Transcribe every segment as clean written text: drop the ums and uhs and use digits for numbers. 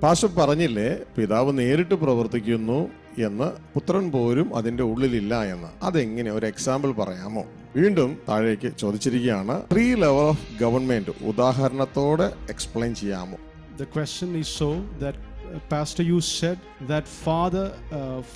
Pastor പറഞ്ഞില്ലേ, പിതാവ് നേരിട്ട് പ്രവർത്തിക്കുന്നു എന്ന്, പുത്രൻ പോലും അതിന്റെ ഉള്ളിലില്ല എന്ന്. അതെങ്ങനെ, ഒരു എക്സാമ്പിൾ പറയാമോ? വീണ്ടും താഴേക്ക് ചോദിച്ചിരിക്കുകയാണ്, 3 ലെവൽ ഓഫ് ഗവൺമെന്റ് ഉദാഹരണത്തോടെ എക്സ്പ്ലെയിൻ ചെയ്യാമോ? The question is so that Pastor, you said that Father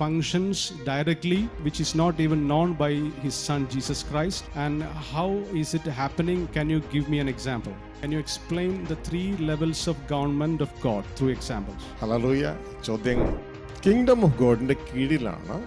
functions directly, which is not even known by His Son Jesus Christ. And how is it happening? Can you give me an example? Can you explain the 3 levels of government of God through examples? Hallelujah. ചോദ്യം, kingdom of ഗോഡിന്റെ കീഴിലാണ്,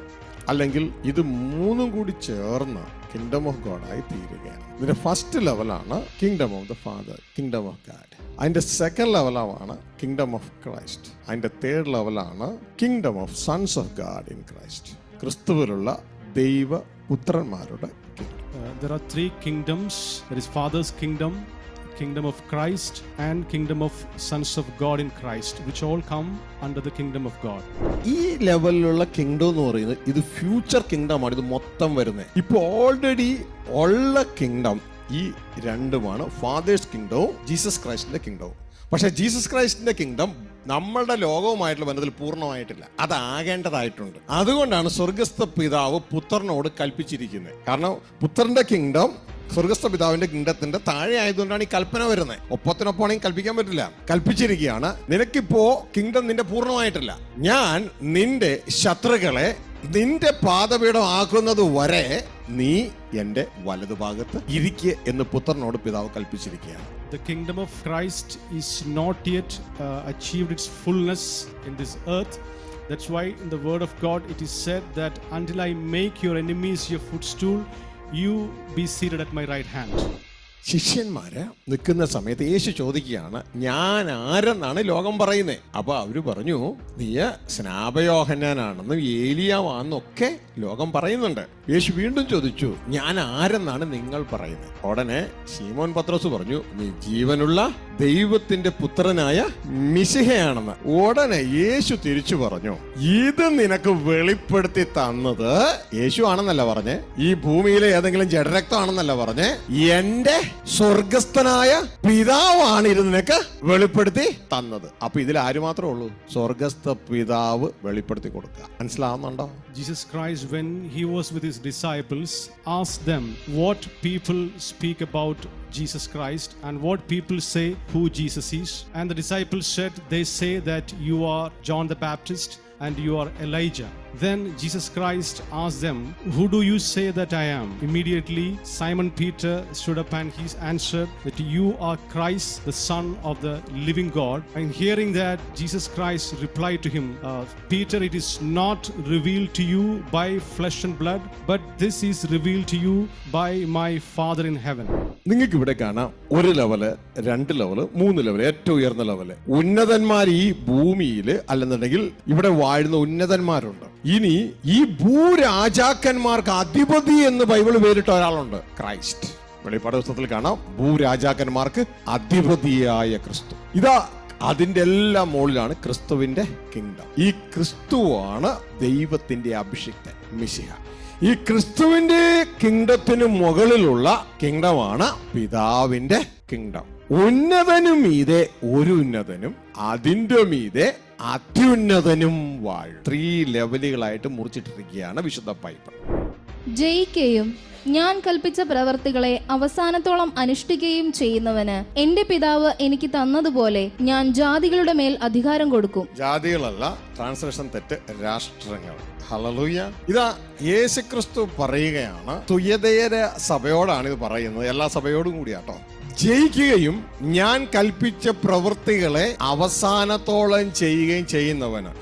അല്ലെങ്കിൽ ഇത് മൂന്നും കൂടി ചേർന്ന് kingdom of God ആയി തീരുകയാണ്. ഇതിന്റെ ഫസ്റ്റ് ലെവലാണ് kingdom of the father, kingdom of God. അതിന്റെ സെക്കൻഡ് ലെവലാണ് കിങ്ഡം ഓഫ് ക്രൈസ്റ്റ്. അതിന്റെ തേർഡ് ലെവലാണ് kingdom of sons of God in Christ, ക്രിസ്തുവിലുള്ള ദൈവപുത്രന്മാരുടെ kingdom. There are 3 kingdoms. There is Father's kingdom, kingdom of Christ, and kingdom of sons of God in Christ, which all come under the kingdom of God. ഈ ലെവലിലുള്ള kingdom എന്ന് പറയുന്നത് ഇത് future കിങ്ഡമാണ്. ഇത് മൊത്തം വരുന്നത് ഇപ്പൊ ഓൾറെഡി ഉള്ള കിങ്ഡം ഈ രണ്ടുമാണ്, ഫാദേഴ്സ് കിങ്ഡവും ജീസസ് ക്രൈസ്റ്റിന്റെ കിങ്ഡവും. പക്ഷെ ജീസസ് ക്രൈസ്റ്റിന്റെ കിങ്ഡം നമ്മളുടെ ലോകവുമായിട്ടുള്ള ബന്ധത്തിൽ പൂർണ്ണമായിട്ടില്ല, അതാകേണ്ടതായിട്ടുണ്ട്. അതുകൊണ്ടാണ് സ്വർഗസ്ഥ പിതാവ് പുത്രനോട് കൽപ്പിച്ചിരിക്കുന്നത്. കാരണം പുത്രന്റെ കിങ്ഡം സ്വർഗസ്ഥ പിതാവിന്റെ കിങ്ഡത്തിന്റെ താഴെ ആയതുകൊണ്ടാണ് ഈ കൽപ്പന വരുന്നത്. ഒപ്പത്തിനൊപ്പമാണെങ്കിൽ കൽപ്പിക്കാൻ പറ്റില്ല. കൽപ്പിച്ചിരിക്കുകയാണ്, നിനക്കിപ്പോ കിങ്ഡം നിന്റെ പൂർണ്ണമായിട്ടില്ല, ഞാൻ നിന്റെ ശത്രുക്കളെ നിന്റെ പാദപീഠം ആക്കുന്നത് വരെ നീ എന്റെ വലതുഭാഗത്ത് ഇരിക്കുക എന്ന് പുത്രനോട് പിതാവ് കൽപ്പിച്ചിരിക്കുകയാണ്. The kingdom of Christ is not yet achieved its fullness in this earth. That's why in the word of God it is said that until I make your enemies your footstool, you be seated at my right hand. ശിഷ്യന്മാര് നിൽക്കുന്ന സമയത്ത് യേശു ചോദിക്കുകയാണ്, ഞാൻ ആരെന്നാണ് ലോകം പറയുന്നത്? അപ്പൊ അവര് പറഞ്ഞു, നീ സ്നാപയോഹന്നാനാണെന്നും ഏലിയാവാന്നൊക്കെ ലോകം പറയുന്നുണ്ട്. യേശു വീണ്ടും ചോദിച്ചു, ഞാൻ ആരെന്നാണ് നിങ്ങൾ പറയുന്നത്? ഉടനെ ശീമോൻ പത്രോസ് പറഞ്ഞു, നീ ജീവനുള്ള ദൈവത്തിന്റെ പുത്രനായ മിശിഹയാണെന്ന്. ഉടനെ യേശു തിരിച്ചു പറഞ്ഞു, ഇത് നിനക്ക് വെളിപ്പെടുത്തി തന്നത് യേശു ആണെന്നല്ല പറഞ്ഞേ, ഈ ഭൂമിയിലെ ഏതെങ്കിലും ജഡരക്തമാണെന്നല്ല പറഞ്ഞേ, എന്റെ സ്വർഗസ്ഥനായ പിതാവാണ് ഇത് നിനക്ക് വെളിപ്പെടുത്തി തന്നത്. അപ്പൊ ഇതിൽ ആര് മാത്രമേ ഉള്ളൂ? സ്വർഗസ്ഥ പിതാവ് വെളിപ്പെടുത്തി കൊടുക്കുക. മനസ്സിലാവുന്നുണ്ടോ? Jesus Christ, when he was with his disciples, asked them what people speak about Jesus Christ and what people say who Jesus is. And the disciples said, they say that you are John the Baptist and you are Elijah. Then Jesus Christ asked them, who do you say that I am? Immediately Simon Peter stood up and he answered that you are Christ, the Son of the living God. And hearing that, Jesus Christ replied to him, Peter, it is not revealed to you by flesh and blood, but this is revealed to you by my Father in heaven. നിങ്ങൾക്ക് ഇവിടെ കാണാം, 1 level, 2 level, 3 level, ഏറ്റവും ഉയർന്ന level. ഉന്നതന്മാർ ഈ ഭൂമിയിൽ അല്ലെന്നുണ്ടെങ്കിൽ ഇവിടെ വാഴുന്ന ഉന്നതന്മാരുണ്ട്. ഇനി ഈ ഭൂരാജാക്കന്മാർക്ക് അധിപതി എന്ന് ബൈബിൾ പേരിട്ട ഒരാളുണ്ട്, ക്രൈസ്റ്റ്. വെളിപ്പാട് പുസ്തകത്തിൽ കാണാം, ഭൂരാജാക്കന്മാർക്ക് അധിപതിയായ ക്രിസ്തു. ഇതാ അതിന്റെ എല്ലാം മുകളിലാണ് ക്രിസ്തുവിന്റെ കിങ്ഡം. ഈ ക്രിസ്തുവാണ് ദൈവത്തിന്റെ അഭിഷിക്തൻ, മിശിഹ. ഈ ക്രിസ്തുവിന്റെ കിങ്ഡത്തിന് മുകളിലുള്ള കിങ്ഡമാണ് പിതാവിന്റെ കിങ്ഡം. ഉന്നതനും മീതെ ഒരു ഉന്നതനും അതിന്റെ മീതെ അത്യുന്നതനും വാഴും. 3 ലെവലുകളായിട്ട് മുറിച്ചിട്ടിരിക്കുകയാണ് വിശുദ്ധ ബൈബിൾ. ജയിക്കുകയും ഞാൻ കൽപ്പിച്ച പ്രവർത്തികളെ അവസാനത്തോളം അനുഷ്ഠിക്കുകയും ചെയ്യുന്നവന് എന്റെ പിതാവ് എനിക്ക് തന്നതുപോലെ ഞാൻ ജാതികളുടെ മേൽ അധികാരം കൊടുക്കും. ജാതികളല്ല, ട്രാൻസ്ലേഷൻ തെറ്റ്, രാഷ്ട്രങ്ങൾ. ഹല്ലേലൂയ. ഇതാ യേശുക്രിസ്തു പറയുകയാണ്, തുയതേര സഭയോടാണ് ഇത് പറയുന്നത്, എല്ലാ സഭയോടും കൂടിയാട്ടോ. ജയിക്കുകയും ഞാൻ കൽപ്പിച്ച പ്രവൃത്തികളെ അവസാനത്തോളം ചെയ്യുകയും ചെയ്യുന്നവന്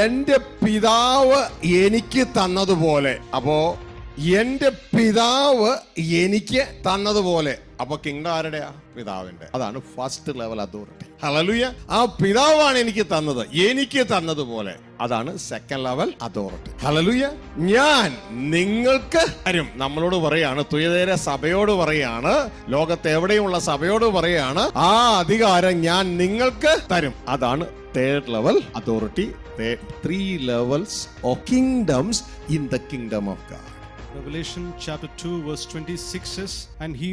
എന്റെ പിതാവ് എനിക്ക് തന്നതുപോലെ. അപ്പോ എന്റെ പിതാവ് എനിക്ക് തന്നതുപോലെ. അപ്പൊ കിങ്ഡം ആരുടെയാ? പിതാവിന്റെ. അതാണ് ഫസ്റ്റ് ലെവൽ അതോറിറ്റി. ഹല്ലേലൂയ. ആ പിതാവാണ് എനിക്ക് തന്നത്, എനിക്ക് തന്നതുപോലെ. അതാണ് സെക്കൻഡ് ലെവൽ അതോറിറ്റി. ഹല്ലേലൂയ. ഞാൻ നിങ്ങൾക്ക് തരും. നമ്മളോട് പറയാണ്, തുയതേര സഭയോട് പറയാണ്, ലോകത്ത് എവിടെയുമുള്ള സഭയോട് പറയാണ്, ആ അധികാരം ഞാൻ നിങ്ങൾക്ക് തരും. അതാണ് third level authority. 3 levels of kingdoms in the kingdom of God. Revelation chapter 2 verse 26 says, and he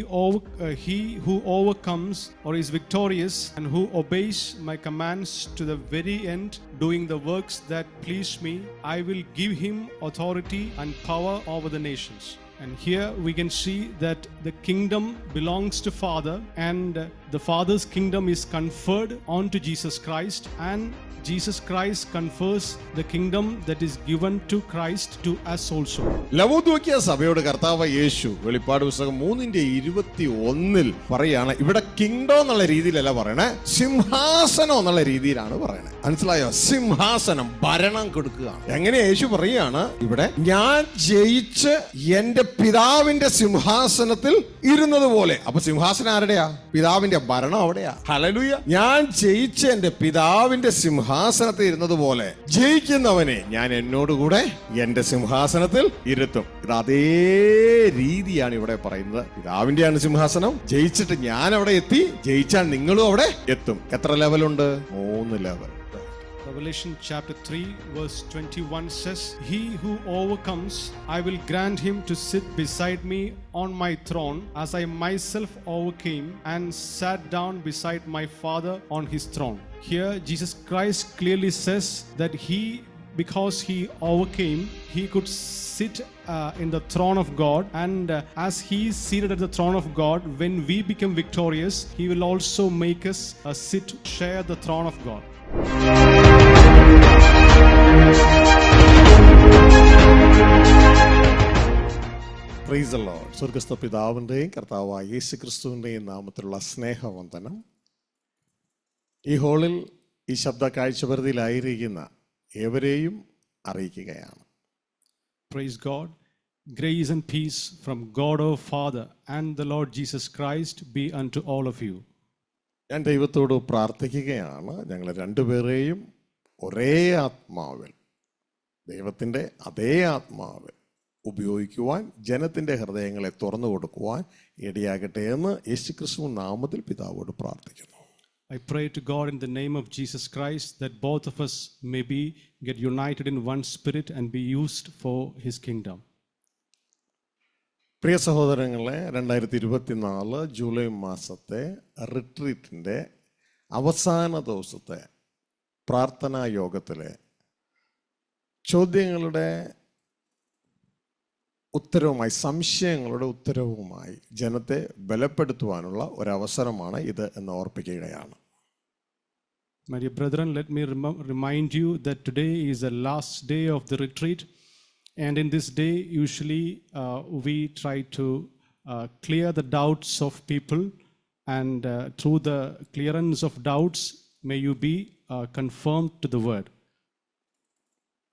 who overcomes or is victorious and who obeys my commands to the very end, doing the works that please me, I will give him authority and power over the nations. And here we can see that the kingdom belongs to Father, and the Father's kingdom is conferred onto Jesus Christ, and Jesus Christ confers the kingdom that is given to Christ to us also. ലവോദിക്കിയ സഭയോട് കർത്താവ് യേശു വെളിപ്പാട് പുസ്തകം 3:21 പറയാണ്, ഇവിടെ kingdom എന്നുള്ള രീതിയിലല്ല പറയണേ, സിംഹാസനം എന്നുള്ള രീതിയിലാണ് പറയണേ. മനസ്സിലായോ? സിംഹാസനം, ഭരണം കൊടുക്കുകയാണ്. എങ്ങനെ യേശു പറയുകയാണ്, ഇവിടെ ഞാൻ ജയിച്ച് എന്റെ പിതാവിന്റെ സിംഹാസനത്തിൽ ഇരുന്നത് പോലെ. അപ്പൊ സിംഹാസനം ആരുടെയാ? പിതാവിന്റെ ഭരണം അവിടെയാ. ഹല്ലേലൂയ. ഞാൻ ജയിച്ച് എന്റെ പിതാവിന്റെ സിംഹാസനത്തിൽ ഇരുന്നത് പോലെ ജയിക്കുന്നവനെ ഞാൻ എന്നോടുകൂടെ എന്റെ സിംഹാസനത്തിൽ ഇരുത്തും. ഇത് അതേ രീതിയാണ് ഇവിടെ പറയുന്നത്. പിതാവിന്റെയാണ് സിംഹാസനം. ജയിച്ചിട്ട് ഞാൻ അവിടെ എത്തി, ജയിച്ചാൽ നിങ്ങളും അവിടെ എത്തും. എത്ര ലെവലുണ്ട്? 3 level. Revelation chapter 3 verse 21 says, he who overcomes, I will grant him to sit beside me on my throne, as I myself overcame and sat down beside my Father on his throne. Here Jesus Christ clearly says that because he overcame, he could sit in the throne of God, and as he is seated at the throne of God, when we become victorious, he will also make us share the throne of God. Praise the Lord. സ്വർഗ്ഗസ്ഥ പിതാവിൻ്റെയും കർത്താവായ യേശുക്രിസ്തുവിൻ്റെയും നാമത്തിലുള്ള സ്നേഹവന്ദനം ഈ ഹോളിൽ ഈ ശബ്ദ കാഴ്ചപരിധിയിലായിരിക്കുന്ന ഏവരെയും അറിയിക്കുകയാണ്. Praise God. Grace and peace from God our Father and the Lord Jesus Christ be unto all of you. ഞാൻ ദൈവത്തോട് പ്രാർത്ഥിക്കുകയാണ്, ഞങ്ങൾ രണ്ടുപേരെയും ഒരേ ആത്മാവിൽ, ദൈവത്തിൻ്റെ അതേ ആത്മാവിൽ ഉപയോഗിക്കുവാൻ, ജനത്തിൻ്റെ ഹൃദയങ്ങളെ തുറന്നു കൊടുക്കുവാൻ ഇടയാകട്ടെ എന്ന് യേശുക്രിസ്തു നാമത്തിൽ പിതാവോട് പ്രാർത്ഥിക്കുന്നു. I pray to God in the name of Jesus Christ that both of us may get united in one spirit and be used for his kingdom. പ്രിയ സഹോദരങ്ങളെ, 2024 ജൂലൈ മാസത്തെ റിട്രീറ്റിൻ്റെ അവസാന ദിവസത്തെ പ്രാർത്ഥനാ യോഗത്തിലെ ചോദ്യങ്ങളുടെ ഉത്തരവുമായി, സംശയങ്ങളുടെ ഉത്തരവുമായി ജനത്തെ ബലപ്പെടുത്തുവാനുള്ള ഒരവസരമാണ് ഇത് എന്ന് ഓർപ്പിക്കുകയാണ്. My dear brethren, let me remind you that today is the last day of the retreat, and in this day usually we try to clear the doubts of people, and through the clearance of doubts may you be confirmed to the word.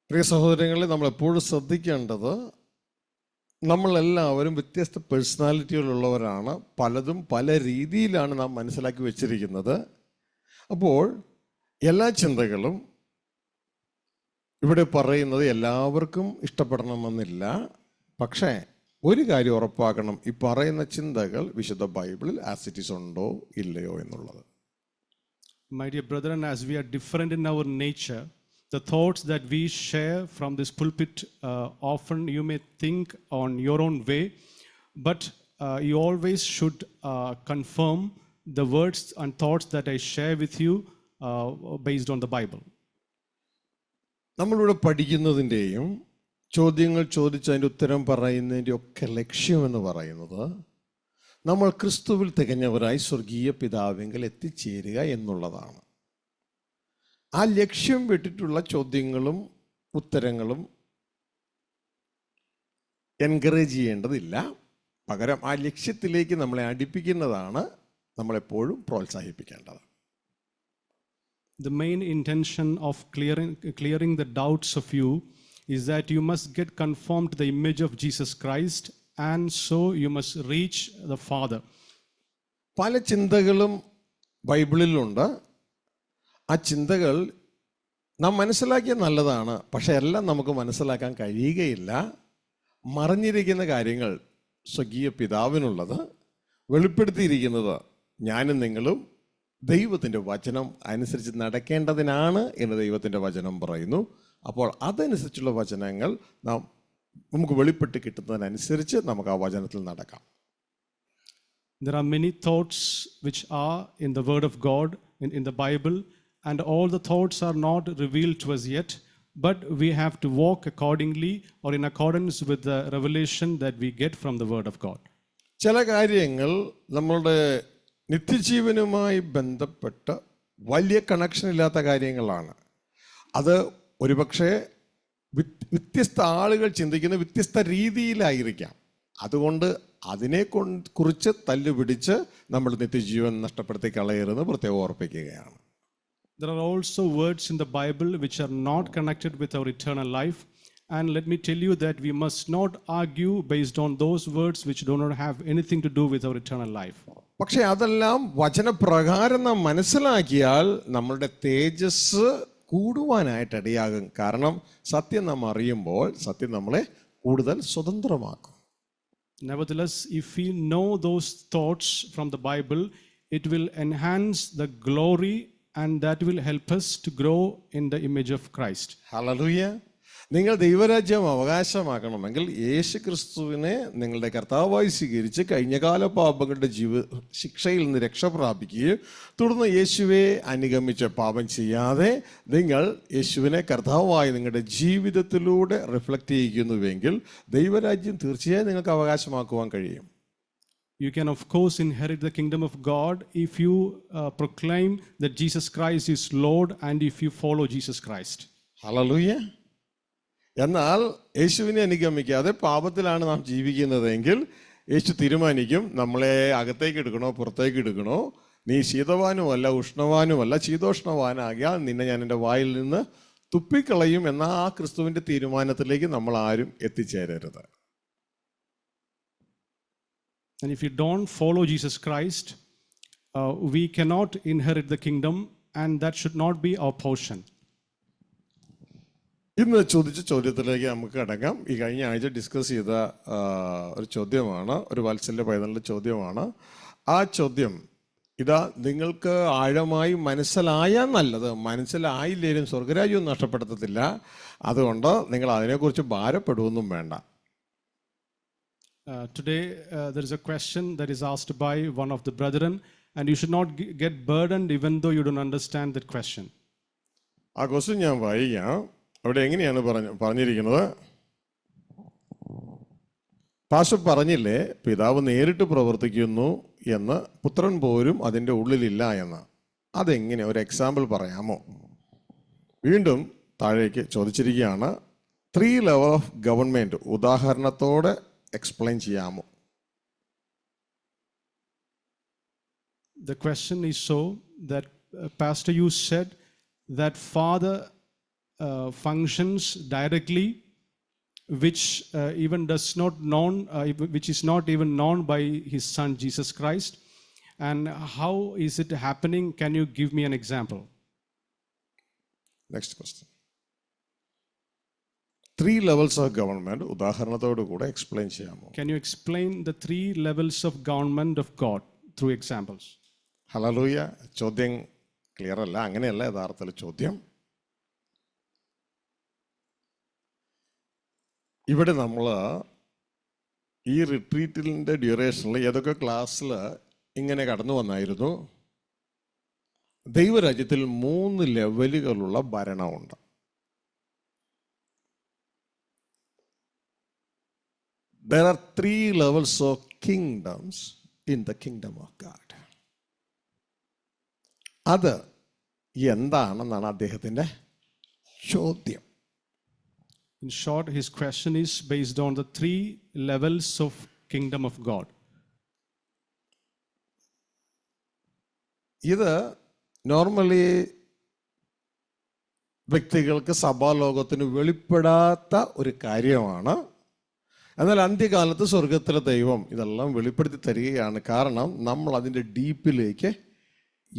പ്രിയ സഹോദരങ്ങളെ, നമ്മൾ എപ്പോഴും ശ്രദ്ധിക്കേണ്ടത്, നമ്മളെല്ലാവരും വ്യത്യസ്ത പേഴ്സണാലിറ്റികളുള്ളവരാണ്. പലതും പല രീതിയിലാണ് നാം മനസ്സിലാക്കി വെച്ചിരിക്കുന്നത്. അപ്പോൾ എല്ലാ ചിന്തകളും ഇവിടെ പറയുന്നത് എല്ലാവർക്കും ഇഷ്ടപ്പെടണമെന്നില്ല. പക്ഷേ ഒരു കാര്യം ഉറപ്പാക്കണം, ഈ പറയുന്ന ചിന്തകൾ വിശുദ്ധ ബൈബിളിൽ ആസ് ഇറ്റ് ഈസ് ഉണ്ടോ ഇല്ലയോ എന്നുള്ളത്. My dear brethren, as we are different in our nature, the thoughts that we share from this pulpit, often you may think on your own way, but you always should confirm the words and thoughts that I share with you based on the Bible. നമ്മളിവിടെ പഠിക്കുന്നതിൻ്റെയും ചോദ്യങ്ങൾ ചോദിച്ച് അതിൻ്റെ ഉത്തരം പറയുന്നതിൻ്റെയും ഒക്കെ ലക്ഷ്യമെന്ന് പറയുന്നത് നമ്മൾ ക്രിസ്തുവിൽ തികഞ്ഞവരായി സ്വർഗീയ പിതാവിങ്കൽ എത്തിച്ചേരുക എന്നുള്ളതാണ്. ആ ലക്ഷ്യം വിട്ടിട്ടുള്ള ചോദ്യങ്ങളും ഉത്തരങ്ങളും എൻകറേജ് ചെയ്യേണ്ടതില്ല. പകരം ആ ലക്ഷ്യത്തിലേക്ക് നമ്മളെ അടുപ്പിക്കുന്നതാണ് നമ്മളെപ്പോഴും പ്രോത്സാഹിപ്പിക്കേണ്ടത്. The main intention of clearing the doubts of you is that you must get conformed to the image of Jesus Christ, and so you must reach the Father. പല ചിന്തകളും ബൈബിളിലുണ്ട്. ആ ചിന്തകൾ നാം മനസ്സിലാക്കിയ നല്ലതാണ്, പക്ഷെ എല്ലാം നമുക്ക് മനസ്സിലാക്കാൻ കഴിയുകയില്ല. മറിഞ്ഞിരിക്കുന്ന കാര്യങ്ങൾ സ്വർഗീയ പിതാവിനുള്ളത്, വെളിപ്പെടുത്തിയിരിക്കുന്നത് ഞാനും നിങ്ങളും ദൈവത്തിൻ്റെ വചനം അനുസരിച്ച് നടക്കേണ്ടതിനാണ് എന്ന് ദൈവത്തിൻ്റെ വചനം പറയുന്നു. അപ്പോൾ അതനുസരിച്ചുള്ള വചനങ്ങൾ നാം നമുക്ക് വെളിപ്പെട്ട് കിട്ടുന്നതിനനുസരിച്ച് നമുക്ക് ആ വചനത്തിൽ നടക്കാം. There are many thoughts which are in the Word of God, in the Bible, and all the thoughts are not revealed to us yet, but we have to walk accordingly or in accordance with the revelation that we get from the Word of God. ചില കാര്യങ്ങൾ നമ്മളുടെ നിത്യജീവനുമായി ബന്ധപ്പെട്ട് വലിയ connection ഇല്ലാത്ത കാര്യങ്ങളാണ്. അത് ഒരുപക്ഷെ വ്യത്യസ്ത ആളുകൾ ചിന്തിക്കുന്ന വ്യത്യസ്ത രീതിയിലായിരിക്കാം. അതുകൊണ്ട് അതിനെ കുറിച്ച് തല്ലുപിടിച്ച് നമ്മൾ നിത്യജീവൻ നഷ്ടപ്പെടുത്തി കളയരുതെന്ന് പ്രത്യേകം ഓർപ്പിക്കുകയാണ്. There are also words in the Bible which are not connected with our eternal life. And let me tell you that we must not argue based on those words which do not have anything to do with our eternal life. പക്ഷെ അതെല്ലാം വചനപ്രകാരം നാം മനസ്സിലാക്കിയാൽ നമ്മളുടെ തേജസ് കൂടുവാനായിട്ട് ഇടയാകും. കാരണം സത്യം നാം അറിയുമ്പോൾ സത്യം നമ്മളെ കൂടുതൽ സ്വതന്ത്രമാക്കും. Nevertheless, if we know those thoughts from the Bible, it will enhance the glory and that will help us to grow in the image of Christ. Hallelujah. നിങ്ങൾ ദൈവരാജ്യം അവകാശമാക്കണമെങ്കിൽ യേശു ക്രിസ്തുവിനെ നിങ്ങളുടെ കർത്താവായി സ്വീകരിച്ച് കഴിഞ്ഞകാല പാപങ്ങളുടെ ശിക്ഷയിൽ നിന്ന് രക്ഷ പ്രാപിക്കുകയും തുടർന്ന് യേശുവെ അനുഗമിച്ച് പാപം ചെയ്യാതെ നിങ്ങൾ യേശുവിനെ കർത്താവായി നിങ്ങളുടെ ജീവിതത്തിലൂടെ റിഫ്ലക്റ്റ് ചെയ്യിക്കുന്നുവെങ്കിൽ ദൈവരാജ്യം തീർച്ചയായും നിങ്ങൾക്ക് അവകാശമാക്കുവാൻ കഴിയും. You can of course inherit the kingdom of God if you proclaim that Jesus Christ is Lord and if you follow Jesus Christ. Hallelujah. എന്നാൽ യേശുവിനെ അനുഗമിക്കാതെ പാപത്തിലാണ് നാം ജീവിക്കുന്നതെങ്കിൽ യേശു തീരുമാനിക്കും നമ്മളെ അകത്തേക്ക് എടുക്കണോ പുറത്തേക്ക് എടുക്കണോ. നീ ശീതവാനുമല്ല ഉഷ്ണവാനുമല്ല, ശീതോഷ്ണവാനാകിയാൽ നിന്നെ ഞാൻ എൻ്റെ വായിൽ നിന്ന് തുപ്പിക്കളയും എന്ന ആ ക്രിസ്തുവിൻ്റെ തീരുമാനത്തിലേക്ക് നമ്മൾ ആരും എത്തിച്ചേരരുത്. And if you don't follow Jesus Christ, we cannot inherit the kingdom, and that should not be our portion. ഇന്ന് ചോദിച്ച ചോദ്യത്തിലേക്ക് നമുക്ക് കടക്കാം. ഈ കഴിഞ്ഞ ആഴ്ച ഡിസ്കസ് ചെയ്ത ഒരു ചോദ്യമാണ്, ഒരു വാത്സല്യ പൈതലിൻ്റെ ചോദ്യമാണ്. ആ ചോദ്യം ഇതാ, നിങ്ങൾക്ക് ആഴമായി മനസ്സിലായാൽ നല്ലത്, മനസ്സിലായില്ലേലും സ്വർഗരാജ്യവും നഷ്ടപ്പെടുത്തത്തില്ല. അതുകൊണ്ട് നിങ്ങൾ അതിനെക്കുറിച്ച് ഭാരപ്പെടുകയൊന്നും വേണ്ട. Today there is a question that is asked by one of the brethren, and you should not get burdened even though you don't understand that question. ആ ക്വസ്റ്റ്യൻ ഞാൻ വായിക്കാം. അവിടെ എങ്ങനെയാണ് പറഞ്ഞിരിക്കുന്നത്? പാസ്റ്റർ പറഞ്ഞില്ലേ പിതാവ് നേരിട്ട് പ്രവർത്തിക്കുന്നു എന്ന്, പുത്രൻ പോലും അതിൻ്റെ ഉള്ളിലില്ല എന്ന്. അതെങ്ങനെ, ഒരു എക്സാമ്പിൾ പറയാമോ? വീണ്ടും താഴേക്ക് ചോദിച്ചിരിക്കുകയാണ്, 3 ലെവൽ ഓഫ് ഗവൺമെൻറ് ഉദാഹരണത്തോടെ എക്സ്പ്ലെയിൻ ചെയ്യാമോ? The question is so that Pastor, you said that Father functions directly, which even does not known, which is not even known by His Son Jesus Christ. And how is it happening? Can you give me an example? Next question. 3 levels of government ഉദാഹരണത്തോടു കൂടെ explain ചെയ്യാമോ? Can you explain the 3 levels of government of God through examples? Hallelujah. ചോദ്യം clear അല്ല, അങ്ങനെയല്ല യഥാർത്ഥത്തിൽ ചോദ്യം. ഇവിടെ നമ്മൾ ഈ റിട്രീറ്റിൻ്റെ ഡ്യൂറേഷനിൽ ഏതൊക്കെ ക്ലാസ്സിൽ ഇങ്ങനെ കടന്നു വന്നായിരുന്നു. ദൈവരാജ്യത്തിൽ 3 ലെവലുകളുള്ള ഭരണമുണ്ട്. There are 3 levels of kingdoms in the kingdom of God. അത് എന്താണെന്നാണ് അദ്ദേഹത്തിൻ്റെ ചോദ്യം. In short, his question is based on the 3 levels of kingdom of God. ഇത് നോർമലി വ്യക്തികൾക്ക് സഭാലോകത്തിന് വെളിപ്പെടാത്ത ഒരു കാര്യമാണ്. എന്നാൽ അന്ത്യകാലത്ത് സ്വർഗത്തിലെ ദൈവം ഇതെല്ലാം വെളിപ്പെടുത്തി തരികയാണ്. കാരണം നമ്മൾ അതിൻ്റെ ഡീപ്പിലേക്ക്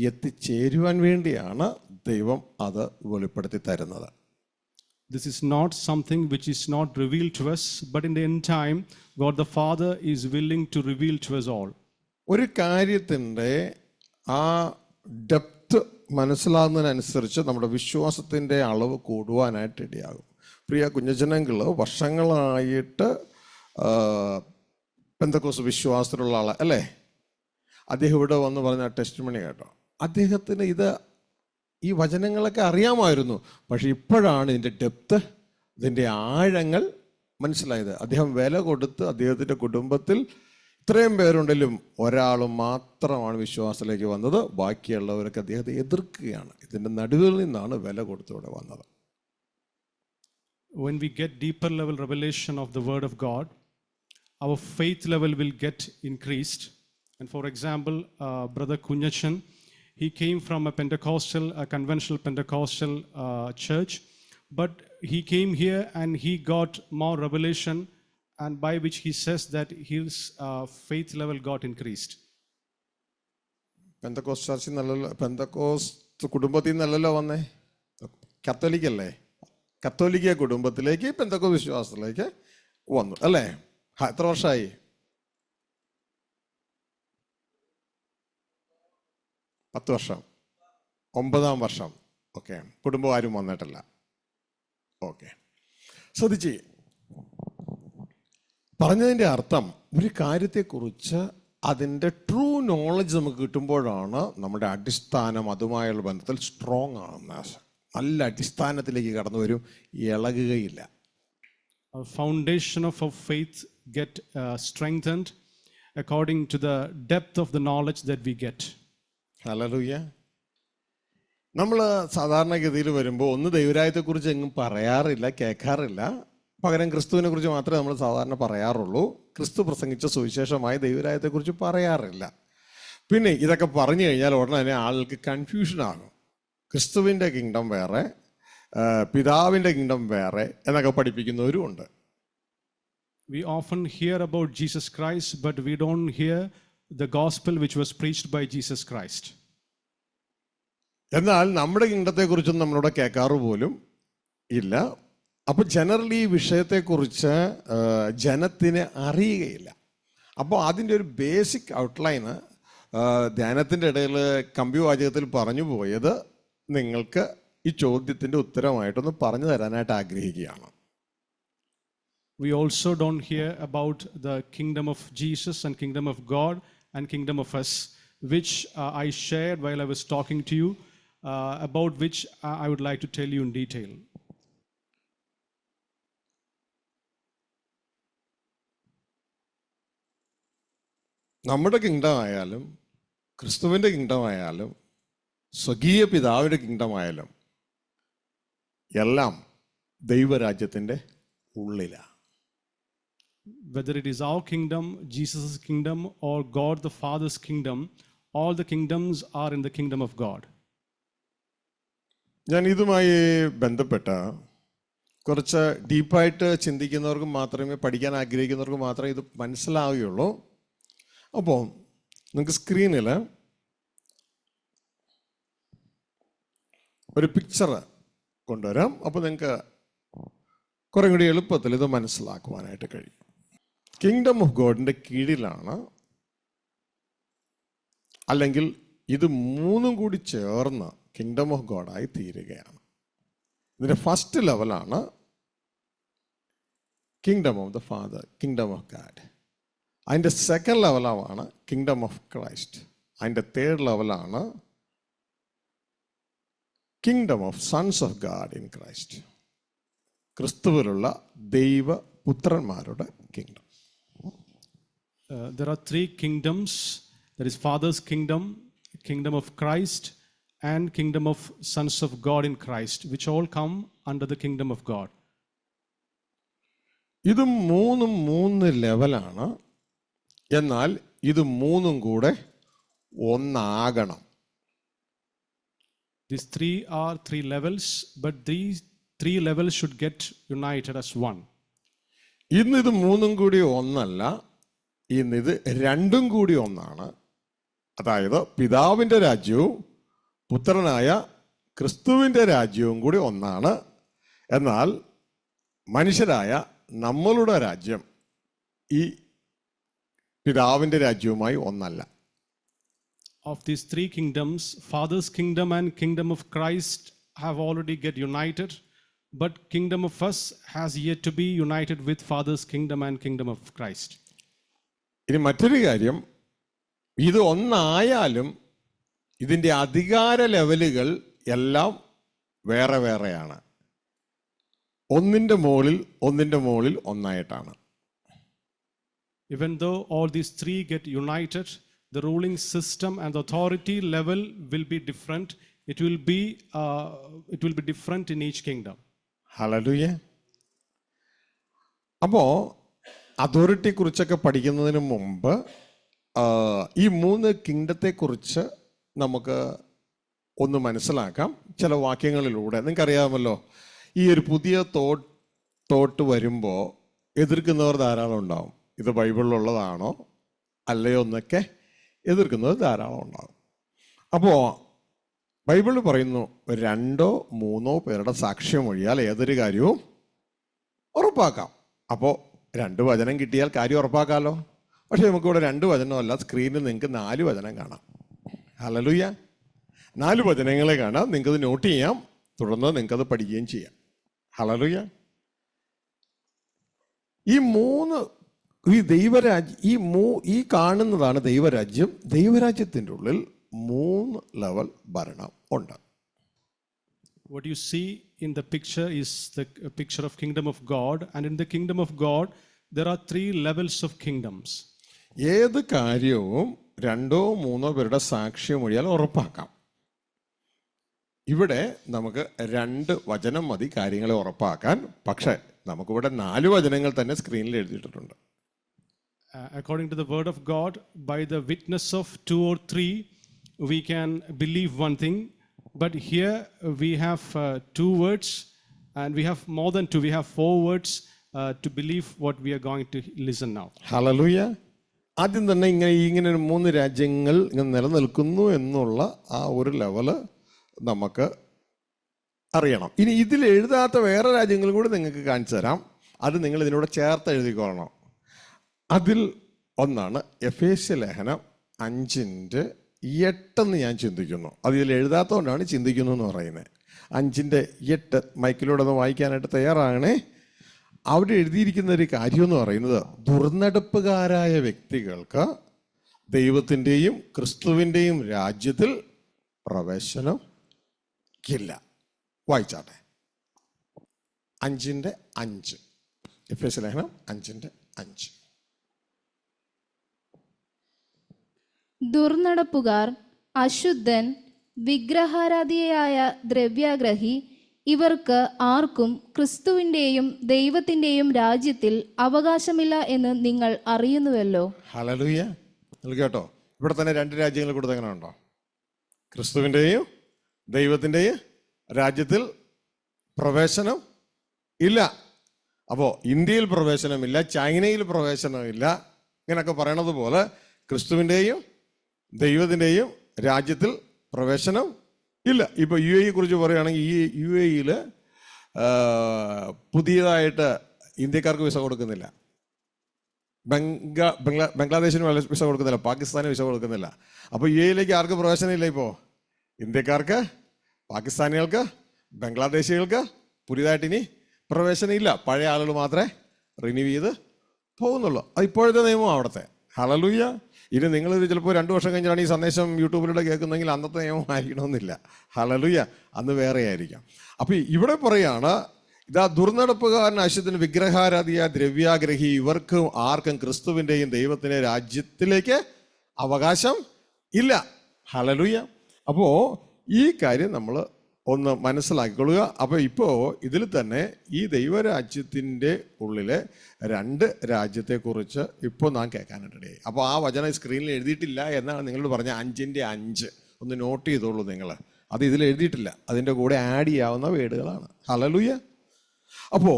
എത്തിച്ചേരുവാൻ വേണ്ടിയാണ് ദൈവം അത് വെളിപ്പെടുത്തി തരുന്നത്. This is not something which is not revealed to us, but in the end time, God the Father is willing to reveal to us all. ഒരു കാര്യത്തിൻ്റെ ആ ഡെപ്ത് മനസ്സിലാകുന്നതിനനുസരിച്ച് നമ്മുടെ വിശ്വാസത്തിൻ്റെ അളവ് കൂടുവാനായിട്ട് ഇടയാകും. പ്രിയ കുഞ്ഞജനങ്ങൾ വർഷങ്ങളായിട്ട് പെന്തക്കോസ്ത് വിശ്വാസത്തിലുള്ള ആളാണ് അല്ലേ? അദ്ദേഹം ഇവിടെ വന്ന് പറഞ്ഞ ടെസ്റ്റ് മണി കേട്ടോ. അദ്ദേഹത്തിന് ഈ വചനങ്ങളൊക്കെ അറിയാമായിരുന്നു, പക്ഷെ ഇപ്പോഴാണ് ഇതിൻ്റെ ഡെപ്ത്, ഇതിൻ്റെ ആഴങ്ങൾ മനസ്സിലായത്. അദ്ദേഹം വില കൊടുത്ത് അദ്ദേഹത്തിൻ്റെ കുടുംബത്തിൽ ഇത്രയും പേരുണ്ടെങ്കിലും ഒരാൾ മാത്രമാണ് വിശ്വാസത്തിലേക്ക് വന്നത്. ബാക്കിയുള്ളവരൊക്കെ അദ്ദേഹത്തെ എതിർക്കുകയാണ്. ഇതിൻ്റെ നടുവിൽ നിന്നാണ് വില കൊടുത്തുകൂടെ വന്നത്. When we get deeper level revelation of the word of God, our faith level will get increased. And for example, Brother Kunyachan, he came from a conventional Pentecostal church, but he came here and he got more revelation, and by which he says that his faith level got increased. Pentecost കുടുംബത്തിൽ നിന്നല്ലല്ലോ വന്നേ, കത്തോലിക്കല്ലേ? കത്തോലിക്ക കുടുംബത്തിലേക്ക് പെന്തക്കോസ്ത് വിശ്വാസത്തിലേക്ക് വന്നു അല്ലേ? എത്ര വർഷമായി? 10 വർഷം, 9-ാം വർഷം. ഓക്കെ, കുടുംബം ആരും വന്നിട്ടില്ല. ഓക്കെ, ശ്രദ്ധിച്ച് പറഞ്ഞതിൻ്റെ അർത്ഥം, ഒരു കാര്യത്തെക്കുറിച്ച് അതിൻ്റെ ട്രൂ നോളജ് നമുക്ക് കിട്ടുമ്പോഴാണ് നമ്മുടെ അടിസ്ഥാനം അതുമായുള്ള ബന്ധത്തിൽ സ്ട്രോങ് ആകുന്നത്. നല്ല അടിസ്ഥാനത്തിലേക്ക് കടന്നു വരും, ഇളകുകയില്ല. Foundation of our faith get strengthened according to the depth of the knowledge that we get. Hallelujah. നമ്മൾ സാധാരണഗതിയിൽ വരുമ്പോൾ ദൈവരാജ്യത്തെക്കുറിച്ച് എങ്ങും പറയാറില്ല, കേൾക്കാറില്ല. പകരം ക്രിസ്തുവിനെ കുറിച്ച് മാത്രമേ നമ്മൾ സാധാരണ പറയാറുള്ളൂ. ക്രിസ്തു പ്രസംഗിച്ച സുവിശേഷമായി ദൈവരാജ്യത്തെക്കുറിച്ച് പറയാറില്ല. പിന്നെ ഇതൊക്കെ പറഞ്ഞു കഴിഞ്ഞാൽ ഉടനെ തന്നെ ആളുകൾക്ക് കൺഫ്യൂഷനാകും. ക്രിസ്തുവിൻ്റെ കിങ്ഡം വേറെ, പിതാവിൻ്റെ കിങ്ഡം വേറെ എന്നൊക്കെ പഠിപ്പിക്കുന്നവരും ഉണ്ട്. We often hear about Jesus Christ, but we don't hear the gospel which was preached by Jesus Christ. എന്നാൽ നമ്മുടെ കിങ്ഡത്തെക്കുറിച്ചൊന്നും നമ്മളിവിടെ കേൾക്കാറ് പോലും ഇല്ല. അപ്പോൾ ജനറലി ഈ വിഷയത്തെക്കുറിച്ച് ജനത്തിന് അറിയുകയില്ല. അപ്പോൾ അതിൻ്റെ ഒരു ബേസിക് ഔട്ട്ലൈന് ധ്യാനത്തിൻ്റെ ഇടയിൽ കമ്പിവാചകത്തിൽ പറഞ്ഞു പോയത് നിങ്ങൾക്ക് ഈ ചോദ്യത്തിൻ്റെ ഉത്തരമായിട്ടൊന്ന് പറഞ്ഞു തരാനായിട്ട് ആഗ്രഹിക്കുകയാണ്. We also don't hear about the kingdom of Jesus and kingdom of God and kingdom of us, which I shared while I was talking to you, about which I would like to tell you in detail. നമ്മുടെ kingdom ആയാലും ക്രിസ്തുവിൻ്റെ kingdom ആയാലും സ്വകീയ പിതാവിൻ്റെ kingdom ആയാലും എല്ലാം ദൈവരാജ്യത്തിൻ്റെ ഉള്ളിലാണ്. Whether it is our kingdom, Jesus' kingdom, or God the Father's kingdom, all the kingdoms are in the kingdom of God. ഞാൻ ഇതുമായി ബന്ധപ്പെട്ട കുറച്ച് ഡീപ്പായിട്ട് ചിന്തിക്കുന്നവർക്ക് മാത്രമേ, പഠിക്കാൻ ആഗ്രഹിക്കുന്നവർക്ക് മാത്രമേ ഇത് മനസ്സിലാവുകയുള്ളൂ. അപ്പോൾ നിങ്ങൾക്ക് സ്ക്രീനിൽ ഒരു പിക്ചർ കൊണ്ടുവരാം. അപ്പോൾ നിങ്ങൾക്ക് കുറേ കൂടി എളുപ്പത്തിൽ ഇത് മനസ്സിലാക്കുവാനായിട്ട് കഴിയും. കിങ്ഡം ഓഫ് ഗോഡിൻ്റെ കീഴിലാണ്, അല്ലെങ്കിൽ ഇത് മൂന്നും കൂടി ചേർന്ന് കിങ്ഡം ഓഫ് ഗോഡായി തീരുകയാണ്. ഇതിൻ്റെ ഫസ്റ്റ് ലെവലാണ് kingdom of the father, kingdom of God. അതിൻ്റെ സെക്കൻഡ് ലെവലാണ് കിങ്ഡം ഓഫ് ക്രൈസ്റ്റ്. അതിൻ്റെ തേർഡ് ലെവലാണ് kingdom of sons of God in Christ. ക്രിസ്തുവിലുള്ള ദൈവപുത്രന്മാരുടെ kingdom. There are 3 kingdoms. There is Father's kingdom, kingdom of Christ, and kingdom of sons of God in Christ, which all come under the kingdom of God. ഇത് മൂന്നും 3 ലെവലാണ്. എന്നാൽ ഇത് മൂന്നും കൂടെ ഒന്നാകണം. These 3 are 3 levels, but these 3 levels should get united as one. ഇന്നിത് മൂന്നും കൂടി ഒന്നല്ല, ഇന്നിത് രണ്ടും കൂടി ഒന്നാണ്. അതായത് പിതാവിൻ്റെ രാജ്യവും പുത്രനായ ക്രിസ്തുവിൻ്റെ രാജ്യവും കൂടി ഒന്നാണ്. എന്നാൽ മനുഷ്യരായ നമ്മളുടെ രാജ്യം ഈ പിതാവിൻ്റെ രാജ്യവുമായി ഒന്നല്ല. Of these 3 kingdoms, Father's kingdom and kingdom of Christ have already get united, but kingdom of us has yet to be united with Father's kingdom and kingdom of Christ. ഇനി മറ്റൊരു കാര്യം, ഇത് ഒന്നായാലും ഇതിൻ്റെ അധികാര ലെവലുകൾ എല്ലാം വേറെ വേറെയാണ്. ഒന്നിൻ്റെ മുകളിൽ ഒന്നായിട്ടാണ്. Even though all these three get united, the ruling system and the authority level will be different. It will be different in each kingdom. Hallelujah. അപ്പോൾ അതോറിറ്റിയെ കുറിച്ചൊക്കെ പഠിക്കുന്നതിന് മുമ്പ് ഈ 3 കിങ്ഡത്തെക്കുറിച്ച് നമുക്ക് ഒന്ന് മനസ്സിലാക്കാം ചില വാക്യങ്ങളിലൂടെ. നിങ്ങൾക്കറിയാമല്ലോ, ഈ ഒരു പുതിയ തോട്ട് വരുമ്പോൾ എതിർക്കുന്നവർ ധാരാളം ഉണ്ടാവും. ഇത് ബൈബിളിലുള്ളതാണോ അല്ലയോ എന്നൊക്കെ എതിർക്കുന്നത് ധാരാളം ഉണ്ടാകും. അപ്പോൾ ബൈബിളിൽ പറയുന്നു, 2 3 പേരുടെ സാക്ഷ്യം ഒഴിയാൽ ഏതൊരു കാര്യവും ഉറപ്പാക്കാം. അപ്പോൾ 2 വചനം കിട്ടിയാൽ കാര്യം ഉറപ്പാക്കാമല്ലോ. പക്ഷേ നമുക്കിവിടെ 2 വചനമല്ല, സ്ക്രീനിൽ നിങ്ങൾക്ക് 4 വചനം കാണാം. ഹല്ലേലൂയ. 4 വചനങ്ങളെ കാണാം. നിങ്ങൾക്കത് നോട്ട് ചെയ്യാം, തുടർന്ന് നിങ്ങൾക്കത് പഠിക്കുകയും ചെയ്യാം. ഹല്ലേലൂയ. ഈ ദൈവരാജ്യം, ഈ കാണുന്നതാണ് ദൈവരാജ്യം. ദൈവരാജ്യത്തിൻ്റെ ഉള്ളിൽ 3 ലെവൽ ഭരണം ഉണ്ട്. What you see in the picture is the picture of kingdom of God, and in the kingdom of God there are 3 levels of kingdoms. ഏത് കാര്യവും 2 3 പേരുടെ സാക്ഷ്യം ഒഴിയാൽ ഉറപ്പാക്കാം. ഇവിടെ നമുക്ക് 2 വചനം മതി കാര്യങ്ങളെ ഉറപ്പാക്കാൻ. പക്ഷേ നമുക്കിവിടെ 4 വചനങ്ങൾ തന്നെ സ്ക്രീനിൽ എഴുതിയിട്ടുണ്ട്. According to the word of God, by the witness of 2 or 3 we can believe one thing, but here we have 2 words, and we have more than 2, we have 4 words to believe what we are going to listen now. Hallelujah. ആദ്യം തന്നെ ഇങ്ങനെ 3 രാജ്യങ്ങൾ ഇങ്ങനെ നിലനിൽക്കുന്നു എന്നുള്ള ആ ഒരു level നമുക്ക് അറിയണം. ഇനി ഇതിൽ എഴുതാത്ത വേറെ രാജ്യങ്ങൾ കൂടി നിങ്ങൾക്ക് കാണിച്ചു തരാം. അത് നിങ്ങൾ ഇതിനോട് ചേർത്ത് എഴുതിക്കൊള്ളണം. അതിൽ ഒന്നാണ് എഫേസ്യ ലേഖനം 5:8 ഞാൻ ചിന്തിക്കുന്നു. അത് ഇതിൽ എഴുതാത്തതുകൊണ്ടാണ് ചിന്തിക്കുന്നു എന്ന് പറയുന്നത്. 5:8 മൈക്കിലൂടെ ഒന്ന് വായിക്കാനായിട്ട് തയ്യാറാകണേ. അവിടെ എഴുതിയിരിക്കുന്ന ഒരു കാര്യം എന്ന് പറയുന്നത്, ദുർനടപ്പുകാരായ വ്യക്തികൾക്ക് ദൈവത്തിൻ്റെയും ക്രിസ്തുവിൻ്റെയും രാജ്യത്തിൽ പ്രവേശനം ഇല്ല. വായിച്ചാട്ടെ. 5:5 എഫേസ്യ ലേഖനം 5:5. ദുർനടപ്പുകാർ, അശുദ്ധൻ, വിഗ്രഹാരാധിയായ ദ്രവ്യാഗ്രഹി, ഇവർക്ക് ആർക്കും ക്രിസ്തുവിൻ്റെയും ദൈവത്തിൻ്റെയും രാജ്യത്തിൽ അവകാശമില്ല എന്ന് നിങ്ങൾ അറിയുന്നുവല്ലോ. ഹല്ലേലൂയ. കേട്ടോ, ഇവിടെ തന്നെ 2 രാജ്യങ്ങൾ കൊടുത്ത് എങ്ങനെ ഉണ്ടോ? ക്രിസ്തുവിൻ്റെയും ദൈവത്തിൻ്റെയും രാജ്യത്തിൽ പ്രവേശനം ഇല്ല. അപ്പോൾ ഇന്ത്യയിൽ പ്രവേശനമില്ല, ചൈനയിൽ പ്രവേശനമില്ല, ഇങ്ങനെയൊക്കെ പറയണത് പോലെ ക്രിസ്തുവിൻ്റെയും ദൈവത്തിൻ്റെയും രാജ്യത്തിൽ പ്രവേശനം ഇല്ല. ഇപ്പോൾ UAE കുറിച്ച് പറയുകയാണെങ്കിൽ, ഈ UAE പുതിയതായിട്ട് ഇന്ത്യക്കാർക്ക് വിസ കൊടുക്കുന്നില്ല, ബംഗ്ലാദേശിന് വിസ കൊടുക്കുന്നില്ല, പാകിസ്ഥാന് വിസ കൊടുക്കുന്നില്ല. അപ്പോൾ UAE ആർക്ക് പ്രവേശനമില്ല? ഇപ്പോൾ ഇന്ത്യക്കാർക്ക്, പാകിസ്ഥാനികൾക്ക്, ബംഗ്ലാദേശികൾക്ക് പുതിയതായിട്ട് ഇനി പ്രവേശനമില്ല. പഴയ ആളുകൾ മാത്രമേ റിന്യൂ ചെയ്ത് പോകുന്നുള്ളൂ. അത് ഇപ്പോഴത്തെ നിയമം അവിടുത്തെ. ഹല്ലേലൂയ. ഇനി നിങ്ങളിത് ചിലപ്പോൾ 2 വർഷം കഴിഞ്ഞാണ് ഈ സന്ദേശം യൂട്യൂബിലൂടെ കേൾക്കുന്നെങ്കിൽ അന്നത്തെ നിയമം ആയിരിക്കണമെന്നില്ല. ഹല്ലേലൂയ. അന്ന് വേറെ ആയിരിക്കാം. അപ്പോൾ ഇവിടെ പറയാണ്, ഇതാ ദുർനടപ്പുകാരൻ, അശുദ്ധൻ, വിഗ്രഹാരാധിയ, ദ്രവ്യാഗ്രഹി, ഇവർക്ക് ആർക്കും ക്രിസ്തുവിൻ്റെയും ദൈവത്തിൻ്റെ രാജ്യത്തിലേക്ക് അവകാശം ഇല്ല. ഹല്ലേലൂയ. അപ്പോൾ ഈ കാര്യം നമ്മൾ ഒന്ന് മനസ്സിലാക്കിക്കൊള്ളുക. അപ്പോൾ ഇപ്പോൾ ഇതിൽ തന്നെ ഈ ദൈവരാജ്യത്തിൻ്റെ ഉള്ളിലെ 2 രാജ്യത്തെക്കുറിച്ച് ഇപ്പോൾ നാം കേൾക്കാനായിട്ടിടയായി. അപ്പോൾ ആ വചനം സ്ക്രീനിൽ എഴുതിയിട്ടില്ല എന്നാണ് നിങ്ങളോട് പറഞ്ഞ 5:5. ഒന്ന് നോട്ട് ചെയ്തോളൂ നിങ്ങൾ. അത് ഇതിൽ എഴുതിയിട്ടില്ല, അതിൻ്റെ കൂടെ ആഡ് ചെയ്യാവുന്ന വേർഡുകളാണ്. ഹല്ലേലൂയ. അപ്പോൾ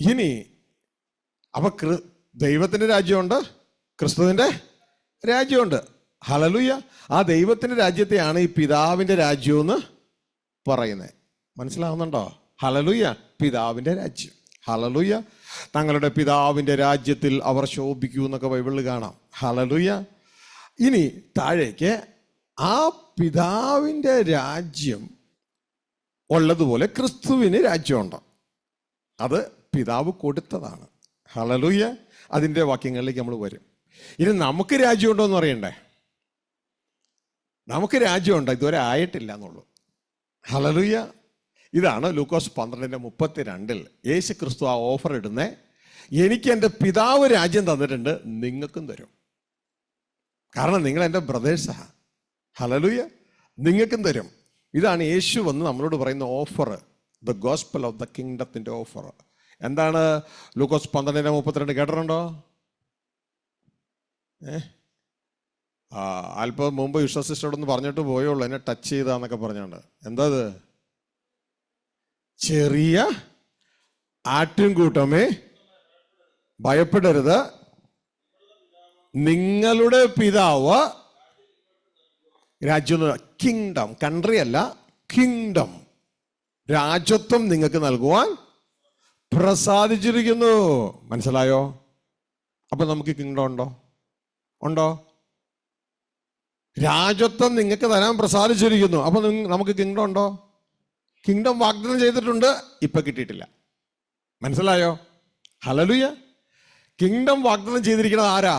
ഇനി ദൈവത്തിൻ്റെ രാജ്യമുണ്ട്, ക്രിസ്തുവിൻ്റെ രാജ്യമുണ്ട്. ഹല്ലേലൂയ. ആ ദൈവത്തിൻ്റെ രാജ്യത്തെയാണ് ഈ പിതാവിൻ്റെ രാജ്യമെന്ന് പറയുന്നത്. മനസ്സിലാവുന്നുണ്ടോ? ഹല്ലേലൂയ. പിതാവിൻ്റെ രാജ്യം. ഹല്ലേലൂയ. തങ്ങളുടെ പിതാവിൻ്റെ രാജ്യത്തിൽ അവർ ശോഭിക്കൂ എന്നൊക്കെ ബൈബിളിൽ കാണാം. ഹല്ലേലൂയ. ഇനി താഴേക്ക്, ആ പിതാവിൻ്റെ രാജ്യം ഉള്ളതുപോലെ ക്രിസ്തുവിന് രാജ്യമുണ്ട്. അത് പിതാവ് കൊടുത്തതാണ്. ഹല്ലേലൂയ. അതിൻ്റെ വാക്യങ്ങളിലേക്ക് നമ്മൾ വരും. ഇനി നമുക്ക് രാജ്യമുണ്ടോ എന്ന് അറിയണ്ടേ? നമുക്ക് രാജ്യമുണ്ടോ? ഇതുവരെ ആയിട്ടില്ല എന്നുള്ളൂ. ഹല്ലേലൂയ. ഇതാണ് ലൂക്കോസ് 12:32 യേശു ക്രിസ്തു ആ ഓഫർ ഇടുന്നേ. എനിക്ക് എൻ്റെ പിതാവ് രാജ്യം തന്നിട്ടുണ്ട്, നിങ്ങൾക്കും തരും. കാരണം നിങ്ങൾ എൻ്റെ ബ്രദേഴ്സാണ്. ഹല്ലേലൂയ. നിങ്ങൾക്കും തരും. ഇതാണ് യേശു വന്ന് നമ്മളോട് പറയുന്ന offer, the gospel of the കിങ്ഡത്തിൻ്റെ ഓഫർ. എന്താണ് ലൂക്കോസ് 12:32 കേട്ടിട്ടുണ്ടോ? അല്പം മുമ്പ് വിശ്വസിച്ചോടൊന്ന് പറഞ്ഞിട്ട് പോയുള്ളൂ, എന്നെ ടച്ച് ചെയ്താന്നൊക്കെ പറഞ്ഞോണ്ട്. എന്താ അത്? ചെറിയ ആട്ടിൻകൂട്ടമേ ഭയപ്പെടരുത്, നിങ്ങളുടെ പിതാവ് രാജ്യം, കിങ്ഡം, കൺട്രി അല്ല, കിങ്ഡം, രാജ്യത്വം നിങ്ങൾക്ക് നൽകുവാൻ പ്രസാദിച്ചിരിക്കുന്നു. മനസ്സിലായോ? അപ്പൊ നമുക്ക് കിങ്ഡം ഉണ്ടോ? ഉണ്ടോ? രാജ്യത്വം നിങ്ങൾക്ക് തരാൻ പ്രസാദിച്ചിരിക്കുന്നു. അപ്പൊ നമുക്ക് കിങ്ഡം ഉണ്ടോ? കിങ്ഡം വാഗ്ദാനം ചെയ്തിട്ടുണ്ട്, ഇപ്പൊ കിട്ടിയിട്ടില്ല. മനസ്സിലായോ? ഹല്ലേലൂയ. കിങ്ഡം വാഗ്ദാനം ചെയ്തിരിക്കുന്നത് ആരാ?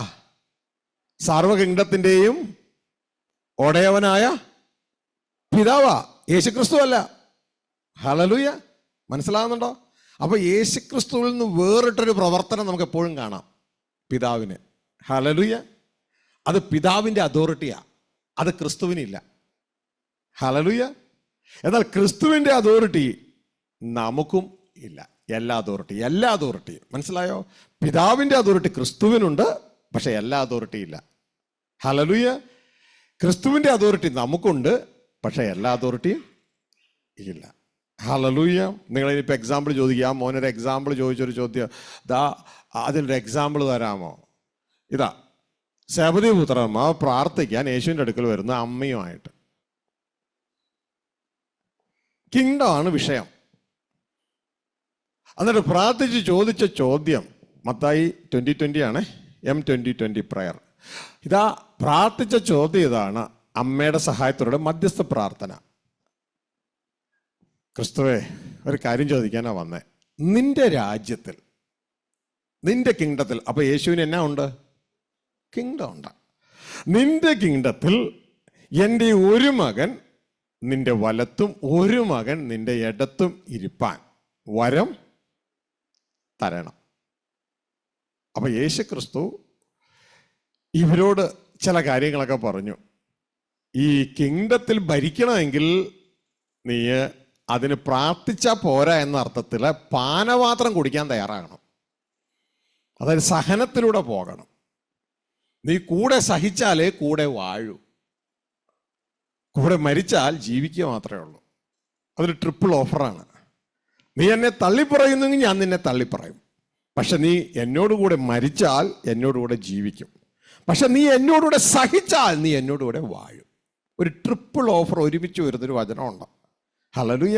സർവ്വ കിങ്ഡത്തിന്റെയും ഒടയവനായ പിതാവാ, യേശുക്രിസ്തു അല്ല. ഹല്ലേലൂയ. മനസ്സിലാകുന്നുണ്ടോ? അപ്പൊ യേശുക്രിസ്തുവിൽ നിന്ന് വേറിട്ടൊരു പ്രവർത്തനം നമുക്ക് എപ്പോഴും കാണാം, പിതാവിന്. ഹല്ലേലൂയ. അത് പിതാവിൻ്റെ അതോറിറ്റിയാ, അത് ക്രിസ്തുവിനില്ല. ഹല്ലേലൂയ. എന്നാൽ ക്രിസ്തുവിൻ്റെ അതോറിറ്റി നമുക്കും ഇല്ല. എല്ലാ അതോറിറ്റി മനസ്സിലായോ? പിതാവിൻ്റെ അതോറിറ്റി ക്രിസ്തുവിനുണ്ട്, പക്ഷെ എല്ലാ അതോറിറ്റി ഇല്ല. ഹല്ലേലൂയ. ക്രിസ്തുവിൻ്റെ അതോറിറ്റി നമുക്കുണ്ട്, പക്ഷെ എല്ലാ അതോറിറ്റിയും ഇല്ല. ഹല്ലേലൂയ. നിങ്ങളിനിപ്പോൾ എക്സാമ്പിൾ ചോദിക്കുക, മോനൊരു എക്സാമ്പിൾ ചോദിച്ചൊരു ചോദ്യം, അതിനൊരു എക്സാമ്പിൾ തരാമോ? ഇതാ, സെബദി പുത്രന്മാർ പ്രാർത്ഥിക്കാൻ യേശുവിൻ്റെ അടുക്കൽ വരുന്ന അമ്മയുമായിട്ട്. കിങ്ഡം ആണ് വിഷയം. എന്നിട്ട് പ്രാർത്ഥിച്ച് ചോദിച്ച ചോദ്യം മത്തായി 20:20 ആണ്, M2020 പ്രയർ. ഇതാ പ്രാർത്ഥിച്ച ചോദ്യം ഇതാണ്, അമ്മയുടെ സഹായത്തോടെ മധ്യസ്ഥ പ്രാർത്ഥന. ക്രിസ്തുവേ, ഒരു കാര്യം ചോദിക്കാനാ വന്നേ. നിന്റെ രാജ്യത്തിൽ, നിന്റെ കിങ്ഡത്തിൽ, അപ്പൊ യേശുവിന് എന്നാ ഉണ്ട്? കിങ്ഡം ഉണ്ട്. നിന്റെ കിങ്ഡത്തിൽ എൻ്റെ ഒരു മകൻ നിന്റെ വലത്തും ഒരു മകൻ നിന്റെ ഇടത്തും ഇരിപ്പാൻ വരം തരണം. അപ്പൊ യേശു ക്രിസ്തു ഇവരോട് ചില കാര്യങ്ങളൊക്കെ പറഞ്ഞു. ഈ കിങ്ഡത്തിൽ ഭരിക്കണമെങ്കിൽ നീ അതിന് പ്രാർത്ഥിച്ചാൽ പോരാ എന്ന അർത്ഥത്തിൽ പാനപാത്രം കുടിക്കാൻ തയ്യാറാകണം. അതായത് സഹനത്തിലൂടെ പോകണം. നീ കൂടെ സഹിച്ചാലേ കൂടെ വാഴൂ. കൂടെ മരിച്ചാൽ ജീവിക്കുക മാത്രമേ ഉള്ളൂ. അതൊരു ട്രിപ്പിൾ ഓഫറാണ്. നീ എന്നെ തള്ളിപ്പറയുന്നെങ്കിൽ ഞാൻ നിന്നെ തള്ളിപ്പറയും. പക്ഷെ നീ എന്നോടുകൂടെ മരിച്ചാൽ എന്നോടുകൂടെ ജീവിക്കും. പക്ഷെ നീ എന്നോടുകൂടെ സഹിച്ചാൽ നീ എന്നോടുകൂടെ വാഴും. ഒരു ട്രിപ്പിൾ ഓഫർ ഒരുമിച്ച് വരുന്നൊരു വചനമുണ്ട്. ഹല്ലേലൂയ.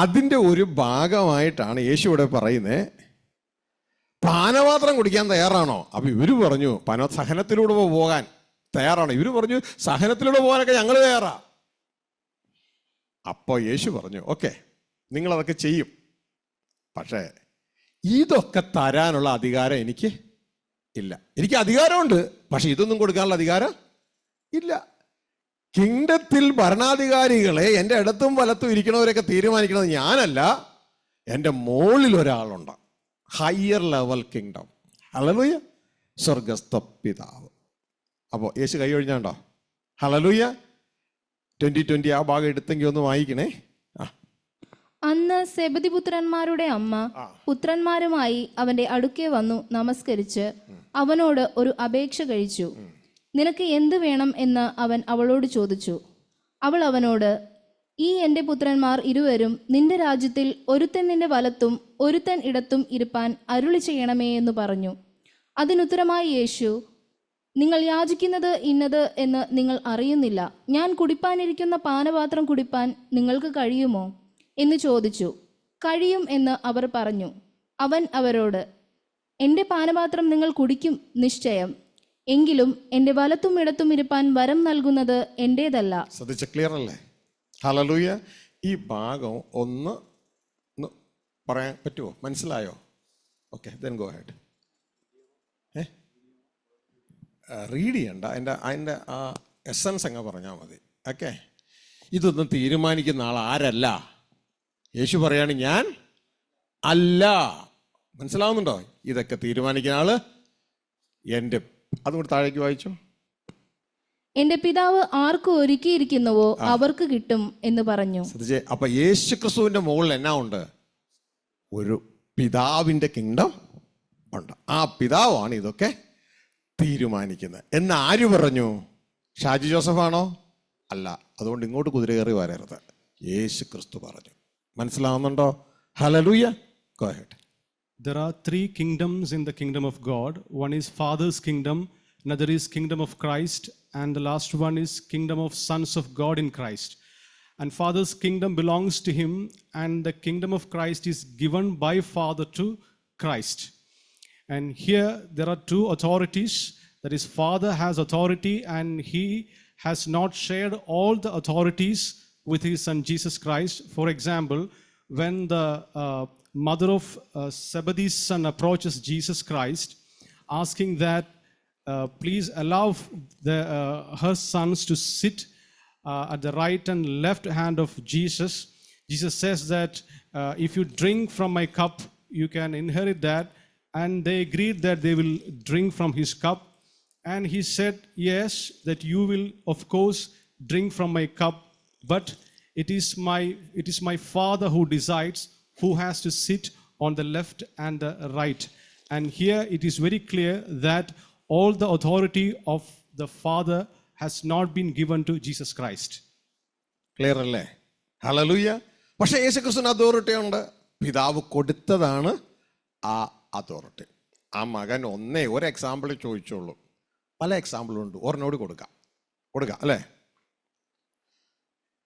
അതിൻ്റെ ഒരു ഭാഗമായിട്ടാണ് യേശു ഇവിടെ പറയുന്നത്, പാനപാത്രം കുടിക്കാൻ തയ്യാറാണോ? അപ്പൊ ഇവര് പറഞ്ഞു സഹനത്തിലൂടെ പോകാൻ തയ്യാറാണ്. ഇവര് പറഞ്ഞു സഹനത്തിലൂടെ പോകാനൊക്കെ ഞങ്ങൾ തയ്യാറാ. അപ്പൊ യേശു പറഞ്ഞു, ഓക്കെ, നിങ്ങളതൊക്കെ ചെയ്യും, പക്ഷേ ഇതൊക്കെ തരാനുള്ള അധികാരം എനിക്ക് ഇല്ല. എനിക്ക് അധികാരമുണ്ട്, പക്ഷെ ഇതൊന്നും കൊടുക്കാനുള്ള അധികാരം ഇല്ല. കിങ്ഡത്തിൽ ഭരണാധികാരികളെ എൻ്റെ ഇടത്തും വലത്തും ഇരിക്കണവരൊക്കെ തീരുമാനിക്കുന്നത് ഞാനല്ല, എൻ്റെ മുകളിൽ ഒരാളുണ്ട്. Higher level kingdom. ഹല്ലേലൂയ. സ്വർഗസ്ഥ പിതാവ്. അപ്പോൾ യേശു കൈ ഒഴിഞ്ഞാണ്ടോ? ഹല്ലേലൂയ. 20:20 ആ ഭാഗം എടുത്തെങ്കിൽ ഒന്ന് വായിക്കണേ. അന്ന് സെബദി പുത്രന്മാരുടെ അമ്മ പുത്രന്മാരുമായി അവന്റെ അടുക്കെ വന്നു നമസ്കരിച്ച് അവനോട് ഒരു അപേക്ഷ കഴിച്ചു. നിനക്ക് എന്ത് വേണം എന്ന് അവൻ അവളോട് ചോദിച്ചു. അവൾ അവനോട്, ഈ എൻ്റെ പുത്രന്മാർ ഇരുവരും നിന്റെ രാജ്യത്തിൽ ഒരുത്തൻ നിന്റെ വലത്തും ഒരുത്തൻ ഇടത്തും ഇരുപ്പാൻ അരുളി ചെയ്യണമേ എന്ന് പറഞ്ഞു. അതിനുത്തരമായി യേശു, നിങ്ങൾ യാചിക്കുന്നത് ഇന്നത് എന്ന് നിങ്ങൾ അറിയുന്നില്ല. ഞാൻ കുടിപ്പാനിരിക്കുന്ന പാനപാത്രം കുടിപ്പാൻ നിങ്ങൾക്ക് കഴിയുമോ എന്ന് ചോദിച്ചു. കഴിയും എന്ന് അവർ പറഞ്ഞു. അവൻ അവരോട്, എൻ്റെ പാനപാത്രം നിങ്ങൾ കുടിക്കും നിശ്ചയം, എങ്കിലും എൻ്റെ വലത്തും ഇടത്തും ഇരുപ്പാൻ വരം നൽകുന്നത് എൻ്റേതല്ല. ശ്രദ്ധിച്ച ക്ലിയർ അല്ലേ? ഹല്ലേലൂയ. ഈ ഭാഗം ഒന്ന് പറയാൻ പറ്റുമോ? മനസ്സിലായോ? Okay, then go head. Read ചെയ്യണ്ട, അതിൻ്റെ ആ എസൻസ് അങ്ങ് പറഞ്ഞാൽ മതി. ഓക്കെ, ഇതൊന്നും തീരുമാനിക്കുന്ന ആൾ ആരല്ല? യേശു പറയാണ് ഞാൻ അല്ല. മനസ്സിലാവുന്നുണ്ടോ? ഇതൊക്കെ തീരുമാനിക്കുന്ന ആള് എൻ്റെ. അതുകൊണ്ട് താഴേക്ക് വായിച്ചു. എന്റെ പിതാവ് ആർക്ക് ഒരുക്കിയിരിക്കുന്നുവോ അവർക്ക് കിട്ടും എന്ന് പറഞ്ഞു. അപ്പൊ യേശു ക്രിസ്തുവിന്റെ മുകളിൽ എന്നാ ഉണ്ട്? ഒരു പിതാവിന്റെ കിങ്ഡം ഉണ്ട്. ആ പിതാവാണ് ഇതൊക്കെ തീരുമാനിക്കുന്നത് എന്ന് ആര് പറഞ്ഞു? ഷാജി ജോസഫാണോ? അല്ല. അതുകൊണ്ട് ഇങ്ങോട്ട് കുതിര കയറി വരരുത്. യേശു ക്രിസ്തു പറഞ്ഞു. മനസ്സിലാവുന്നുണ്ടോ? Hallelujah. Go head. There are three kingdoms in the kingdom of God. One is Father's kingdom, another is kingdom of Christ, and the last one is kingdom of sons of God in Christ. And Father's kingdom belongs to him, and the kingdom of Christ is given by Father to Christ. And here there are two authorities. That is, Father has authority, and he has not shared all the authorities with his son Jesus Christ. For example, when the mother of Zebedee's son approaches Jesus Christ, asking that please allow her sons to sit at the right and left hand of Jesus. Jesus says that if you drink from my cup, you can inherit that. And they agreed that they will drink from his cup. And he said, yes, that you will of course drink from my cup, but it is my Father who decides who has to sit on the left and the right. And here it is very clear that all the authority of the Father has not been given to Jesus Christ. Clear അല്ലേ? Hallelujah. പക്ഷേ യേശു ക്രിസ്തുവിന് authority ഉണ്ട്. പിതാവ് കൊടുത്തതാണ് ആ authority. ആ മകൻ ഒരു എക്സാമ്പിൾ ചോദിച്ചോളൂ. പല എക്സാമ്പിളും ഉണ്ട്. ഒരെണ്ണോട് കൊടുക്കാം അല്ലേ?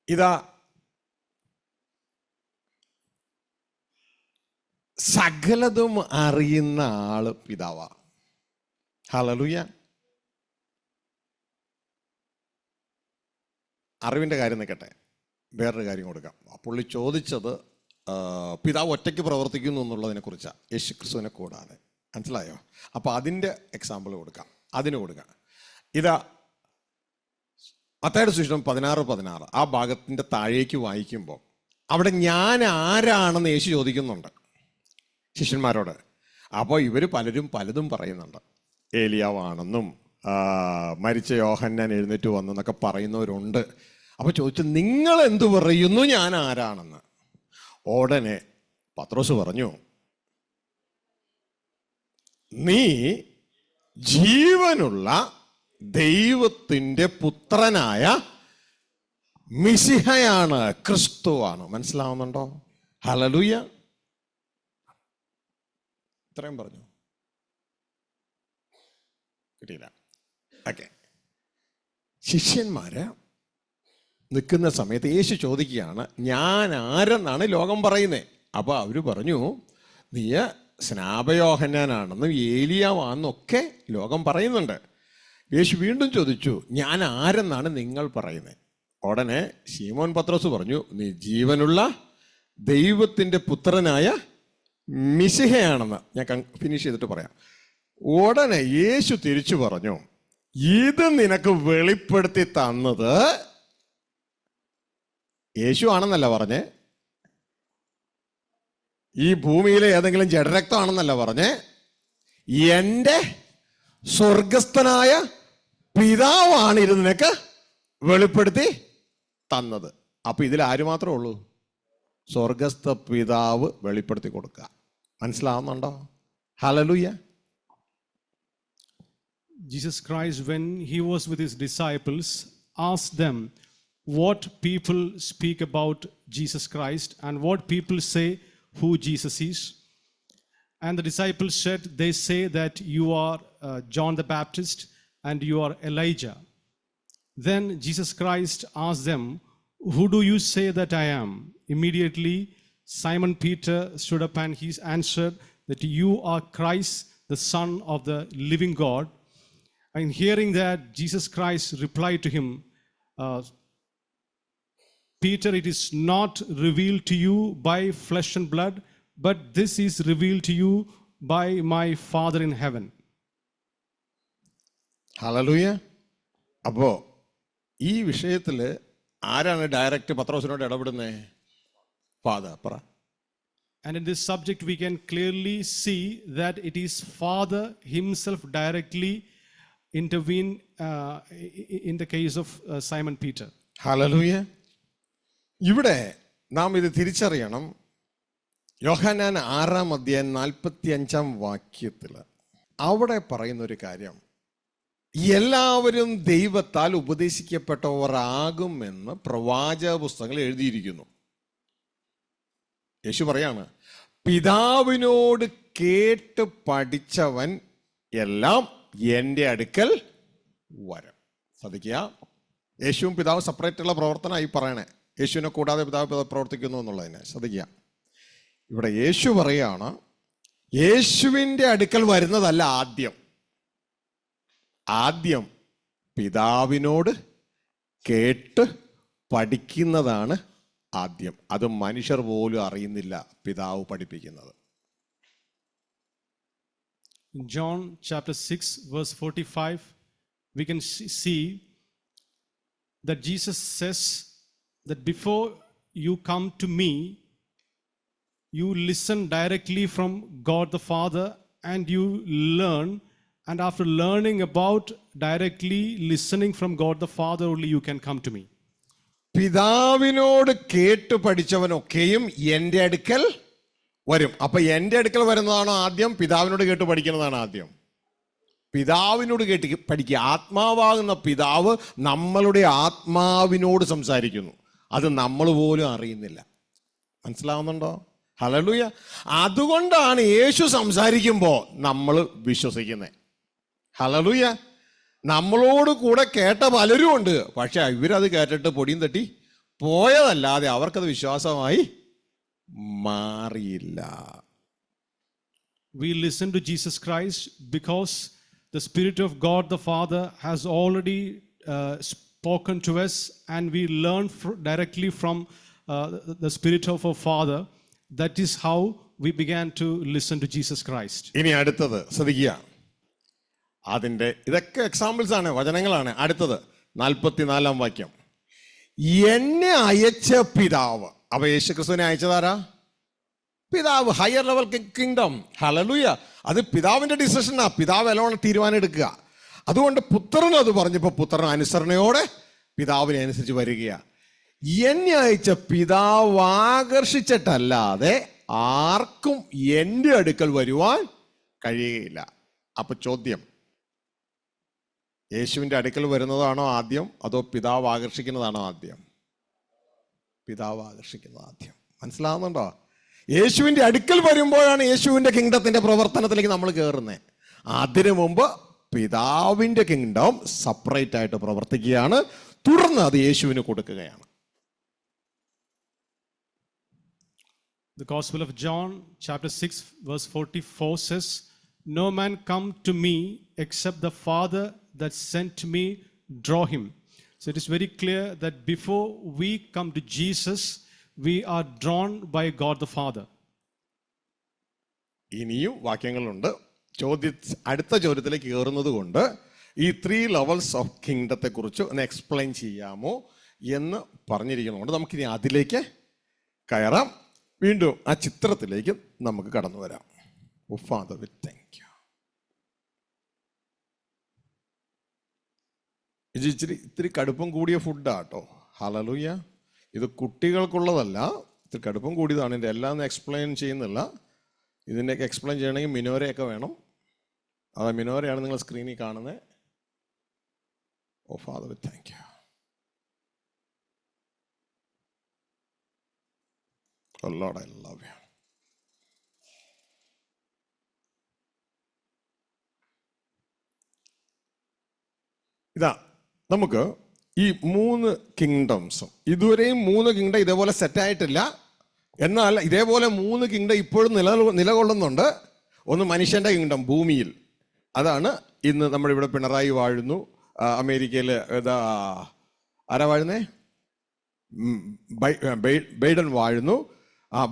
ഇതാ സകലതും അറിയുന്ന ആള് പിതാവാ. ഹല്ലേലൂയ. അറിവിൻ്റെ കാര്യം നിൽക്കട്ടെ, വേറൊരു കാര്യം കൊടുക്കാം. പുള്ളി ചോദിച്ചത് പിതാവ് ഒറ്റയ്ക്ക് പ്രവർത്തിക്കുന്നു എന്നുള്ളതിനെ കുറിച്ചാണ്, യേശു ക്രിസ്തുവിനെ കൂടാതെ. മനസ്സിലായോ? അപ്പോൾ അതിൻ്റെ എക്സാമ്പിൾ കൊടുക്കാം. ഇതാ മത്തായിയുടെ സുവിശേഷം 16:16 ആ ഭാഗത്തിൻ്റെ താഴേക്ക് വായിക്കുമ്പോൾ അവിടെ ഞാൻ ആരാണെന്ന് യേശു ചോദിക്കുന്നുണ്ട് ശിഷ്യന്മാരോട്. അപ്പോൾ ഇവർ പലതും പറയുന്നുണ്ട്. ഏലിയാവാണെന്നും മരിച്ച യോഹന്നാൻ എഴുന്നേറ്റ് വന്നെന്നൊക്കെ പറയുന്നവരുണ്ട്. അപ്പോൾ ചോദിച്ചു, നിങ്ങൾ എന്തു പറയുന്നു ഞാൻ ആരാണെന്ന്? ഉടനെ പത്രോസ് പറഞ്ഞു, നീ ജീവനുള്ള ദൈവത്തിൻ്റെ പുത്രനായ മിശിഹയാണ്, ക്രിസ്തുവാണ്. മനസ്സിലാവുന്നുണ്ടോ? ഹല്ലേലൂയ. ഇത്രയും പറഞ്ഞു. കിട്ടിയില്ല? ഓക്കെ. ശിഷ്യന്മാര് നിൽക്കുന്ന സമയത്ത് യേശു ചോദിക്കുകയാണ്, ഞാൻ ആരെന്നാണ് ലോകം പറയുന്നത്? അപ്പോൾ അവർ പറഞ്ഞു, നീ സ്നാപയോഹന്നാനാണെന്നും ഏലിയാവാണെന്നൊക്കെ ലോകം പറയുന്നുണ്ട്. യേശു വീണ്ടും ചോദിച്ചു, ഞാൻ ആരെന്നാണ് നിങ്ങൾ പറയുന്നത്? ഉടനെ ശീമോൻ പത്രോസ് പറഞ്ഞു, നീ ജീവനുള്ള ദൈവത്തിൻ്റെ പുത്രനായ മിശിഹയാണെന്ന്. ഞാൻ ഫിനിഷ് ചെയ്തിട്ട് പറയാം. ഉടനെ യേശു തിരിച്ചു പറഞ്ഞു, ഇത് നിനക്ക് വെളിപ്പെടുത്തി തന്നത് യേശു ആണെന്നല്ല പറഞ്ഞേ, ഈ ഭൂമിയിലെ ഏതെങ്കിലും ജഡരക്തമാണെന്നല്ല പറഞ്ഞേ, എൻ്റെ സ്വർഗസ്ഥനായ പിതാവാണ് ഇത് നിനക്ക് വെളിപ്പെടുത്തി തന്നത്. അപ്പൊ ഇതിൽ ആര് മാത്രമേ ഉള്ളൂ? സ്വർഗസ്ഥ പിതാവ് വെളിപ്പെടുത്തി കൊടുക്കുക. മനസ്സിലാവുന്നുണ്ടോ? Hallelujah. Jesus Christ, when he was with his disciples, asked them what people speak about Jesus Christ and what people say who Jesus is. And the disciples said, they say that you are John the Baptist and you are Elijah. Then Jesus Christ asked them, who do you say that I am? Immediately Simon Peter stood up and he answered that you are Christ, the Son of the living God. And hearing that, Jesus Christ replied to him, Peter, it is not revealed to you by flesh and blood, but this is revealed to you by my Father in heaven. Hallelujah. അപ്പോ ഈ വിഷയത്തിൽ ആരാണ് direct പത്രോസിനോട് ഇടപെടുന്നത്? Father. പറ. And in this subject, we can clearly see that it is Father himself directly intervene in the case of Simon Peter. Hallelujah. ഇവിടെ നാം ഇത് തിരിച്ചറിയണം. യോഹന്നാൻ 6:45 അവിടെ പറയുന്ന ഒരു കാര്യം, എല്ലാവരും ദൈവത്താൽ ഉപദേശിക്കപ്പെട്ടവർ ആകുമെന്ന് പ്രവാചക പുസ്തകങ്ങൾ എഴുതിയിരിക്കുന്നു. യേശു പറയാണ്, പിതാവിനോട് കേട്ട് പഠിച്ചവൻ എല്ലാം എൻ്റെ അടുക്കൽ വരും. ശ്രദ്ധിക്കുക, യേശുവും പിതാവ് സെപ്പറേറ്റ് ഉള്ള പ്രവർത്തനമായി പറയണേ. യേശുവിനെ കൂടാതെ പിതാവ് പ്രവർത്തിക്കുന്നു എന്നുള്ളതിനെ ശ്രദ്ധിക്കുക. ഇവിടെ യേശു പറയാണ്, യേശുവിൻ്റെ അടുക്കൽ വരുന്നതല്ല ആദ്യം പിതാവിനോട് കേട്ട് പഠിക്കുന്നതാണ് ആദ്യം. അത് മനുഷ്യർ പോലും അറിയുന്നില്ല, പിതാവ് പഠിപ്പിക്കുന്നത്. In John chapter 6 verse 45, we can see that Jesus says that before you come to me, you listen directly from God the Father and you learn, and after learning about directly listening from God the Father only you can come to me. പിതാവിനോട് കേട്ട് പഠിച്ചവനൊക്കെയും എൻ്റെ അടുക്കൽ വരും. അപ്പൊ എൻ്റെ അടുക്കൽ വരുന്നതാണോ ആദ്യം, പിതാവിനോട് കേട്ട് പഠിക്കുന്നതാണ് ആദ്യം? പിതാവിനോട് കേട്ട് പഠിക്കുക. ആത്മാവാകുന്ന പിതാവ് നമ്മളുടെ ആത്മാവിനോട് സംസാരിക്കുന്നു. അത് നമ്മൾ പോലും അറിയുന്നില്ല. മനസ്സിലാവുന്നുണ്ടോ? ഹല്ലേലൂയ. അതുകൊണ്ടാണ് യേശു സംസാരിക്കുമ്പോൾ നമ്മൾ വിശ്വസിക്കുന്നത്. ഹല്ലേലൂയ. നമ്മളോട് കൂടെ കേട്ട പലരും ഉണ്ട്, പക്ഷെ ഇവരത് കേട്ടിട്ട് പൊടിയും തട്ടി പോയതല്ലാതെ അവർക്കത് വിശ്വാസമായി മാറിയില്ല. We listen to Jesus Christ because the Spirit of God the Father has already spoken to us, and we learn directly from the Spirit of our Father. That is how we began to listen to Jesus Christ. ഇനി അടുത്തത് ശ്രദ്ധിക്കുക. അതിൻ്റെ ഇതൊക്കെ examples ആണ്, വചനങ്ങളാണ്. അടുത്തത് 44 വാക്യം. എന്നെ അയച്ച പിതാവ്. അപ്പൊ യേശുക്രിസ്തുവിനെ അയച്ചതാരാ? പിതാവ്. Higher level kingdom. ഹല്ലേലൂയ. അത് പിതാവിന്റെ ഡിസിഷനാ. പിതാവ് എല്ലാം തീരുമാനം എടുക്കുക. അതുകൊണ്ട് പുത്രൻ അത് പറഞ്ഞപ്പോൾ പുത്രൻ അനുസരണയോടെ പിതാവിനെ അനുസരിച്ച് വരികയാ. എന്നെ അയച്ച പിതാവ് ആകർഷിച്ചിട്ടല്ലാതെ ആർക്കും എൻ്റെ അടുക്കൽ വരുവാൻ കഴിയുകയില്ല. അപ്പൊ ചോദ്യം, യേശുവിൻ്റെ അടുക്കൽ വരുന്നതാണോ ആദ്യം, അതോ പിതാവ് ആകർഷിക്കുന്നതാണോ ആദ്യം? പിതാവ് ആകർഷിക്കുന്നത് ആദ്യം. മനസ്സിലാവുന്നുണ്ടോ? യേശുവിൻ്റെ അടുക്കൽ വരുമ്പോഴാണ് യേശുവിൻ്റെ കിങ്ഡത്തിന്റെ പ്രവർത്തനത്തിലേക്ക് നമ്മൾ കയറുന്നത്. അതിനു മുമ്പ് പിതാവിൻ്റെ കിങ്ഡം സെപ്പറേറ്റ് ആയിട്ട് പ്രവർത്തിക്കുകയാണ്. തുടർന്ന് അത് യേശുവിന് കൊടുക്കുകയാണ്. The Gospel of John chapter 6 verse 44 says, no man come to me except the Father that sent me draw him. So it is very clear that before we come to Jesus, we are drawn by God the Father. ഇനിയും വാക്യങ്ങളുണ്ട്. അടുത്ത ചോദ്യത്തിലേക്ക് കയറുന്നത് കൊണ്ട് ഈ 3 levels of കിങ്ഡത്തെ കുറിച്ച് ഒന്ന് explain ചെയ്യാമോ എന്ന് പറഞ്ഞിരിക്കുന്നതുകൊണ്ട് നമുക്കിനി അതിലേക്ക് കയറാം. വീണ്ടും ആ ചിത്രത്തിലേക്ക് നമുക്ക് കടന്നു വരാം. Father we thank U. ഇത് ഇത്തിരി കടുപ്പം കൂടിയ ഫുഡാട്ടോ. ഹല്ലേലൂയ. ഇത് കുട്ടികൾക്കുള്ളതല്ല, ഇത്തിരി കടുപ്പം കൂടിയതാണ്. ഇതിൻ്റെ എല്ലാം ഒന്നും എക്സ്പ്ലെയിൻ ചെയ്യുന്നില്ല. ഇതിൻ്റെയൊക്കെ എക്സ്പ്ലെയിൻ ചെയ്യണമെങ്കിൽ മിനോരയൊക്കെ വേണം. അതാ മിനോരയാണ് നിങ്ങൾ സ്ക്രീനിൽ കാണുന്നത്. Oh father we thank you. Oh Lord, I love you. ഇതാ നമുക്ക് ഈ 3 കിങ്ഡംസും, ഇതുവരെയും 3 കിങ്ഡം ഇതേപോലെ സെറ്റായിട്ടില്ല. എന്നാൽ ഇതേപോലെ 3 കിങ്ഡം ഇപ്പോഴും നിലകൊള്ളുന്നുണ്ട്. ഒന്ന് മനുഷ്യന്റെ കിങ്ഡം ഭൂമിയിൽ, അതാണ് ഇന്ന് നമ്മളിവിടെ പിണറായി വാഴുന്നു. അമേരിക്കയിൽ ആരാ വാഴുന്നേ? ബൈഡൻ വാഴുന്നു.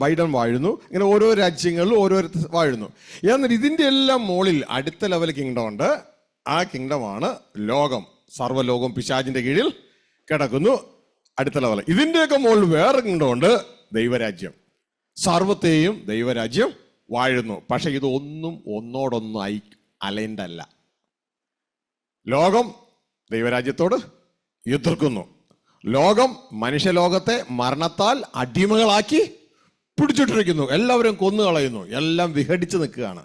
ബൈഡൻ വാഴുന്നു. ഇങ്ങനെ ഓരോ രാജ്യങ്ങളിലും ഓരോരുത്തർ വാഴുന്നു. എന്നാൽ ഇതിൻ്റെ എല്ലാം മുകളിൽ അടുത്ത ലെവൽ കിങ്ഡം ഉണ്ട്. ആ കിങ്ഡമാണ് ലോകം. സർവ്വലോകം പിശാചിൻ്റെ കീഴിൽ കിടക്കുന്നു. അടുത്ത ലെവൽ. ഇതിൻ്റെയൊക്കെ മുകളിൽ വേറെ കിങ്ഡം ഉണ്ട്, ദൈവരാജ്യം. സർവത്തെയും ദൈവരാജ്യം വാഴുന്നു. പക്ഷെ ഇതൊന്നും ഒന്നോടൊന്നും അലൈൻഡ് അല്ല. ലോകം ദൈവരാജ്യത്തോട് എതിർക്കുന്നു. ലോകം മനുഷ്യലോകത്തെ മരണത്താൽ അടിമകളാക്കി പിടിച്ചിട്ടിരിക്കുന്നു. എല്ലാവരും കൊന്നു കളയുന്നു. എല്ലാം വിഘടിച്ച് നിൽക്കുകയാണ്.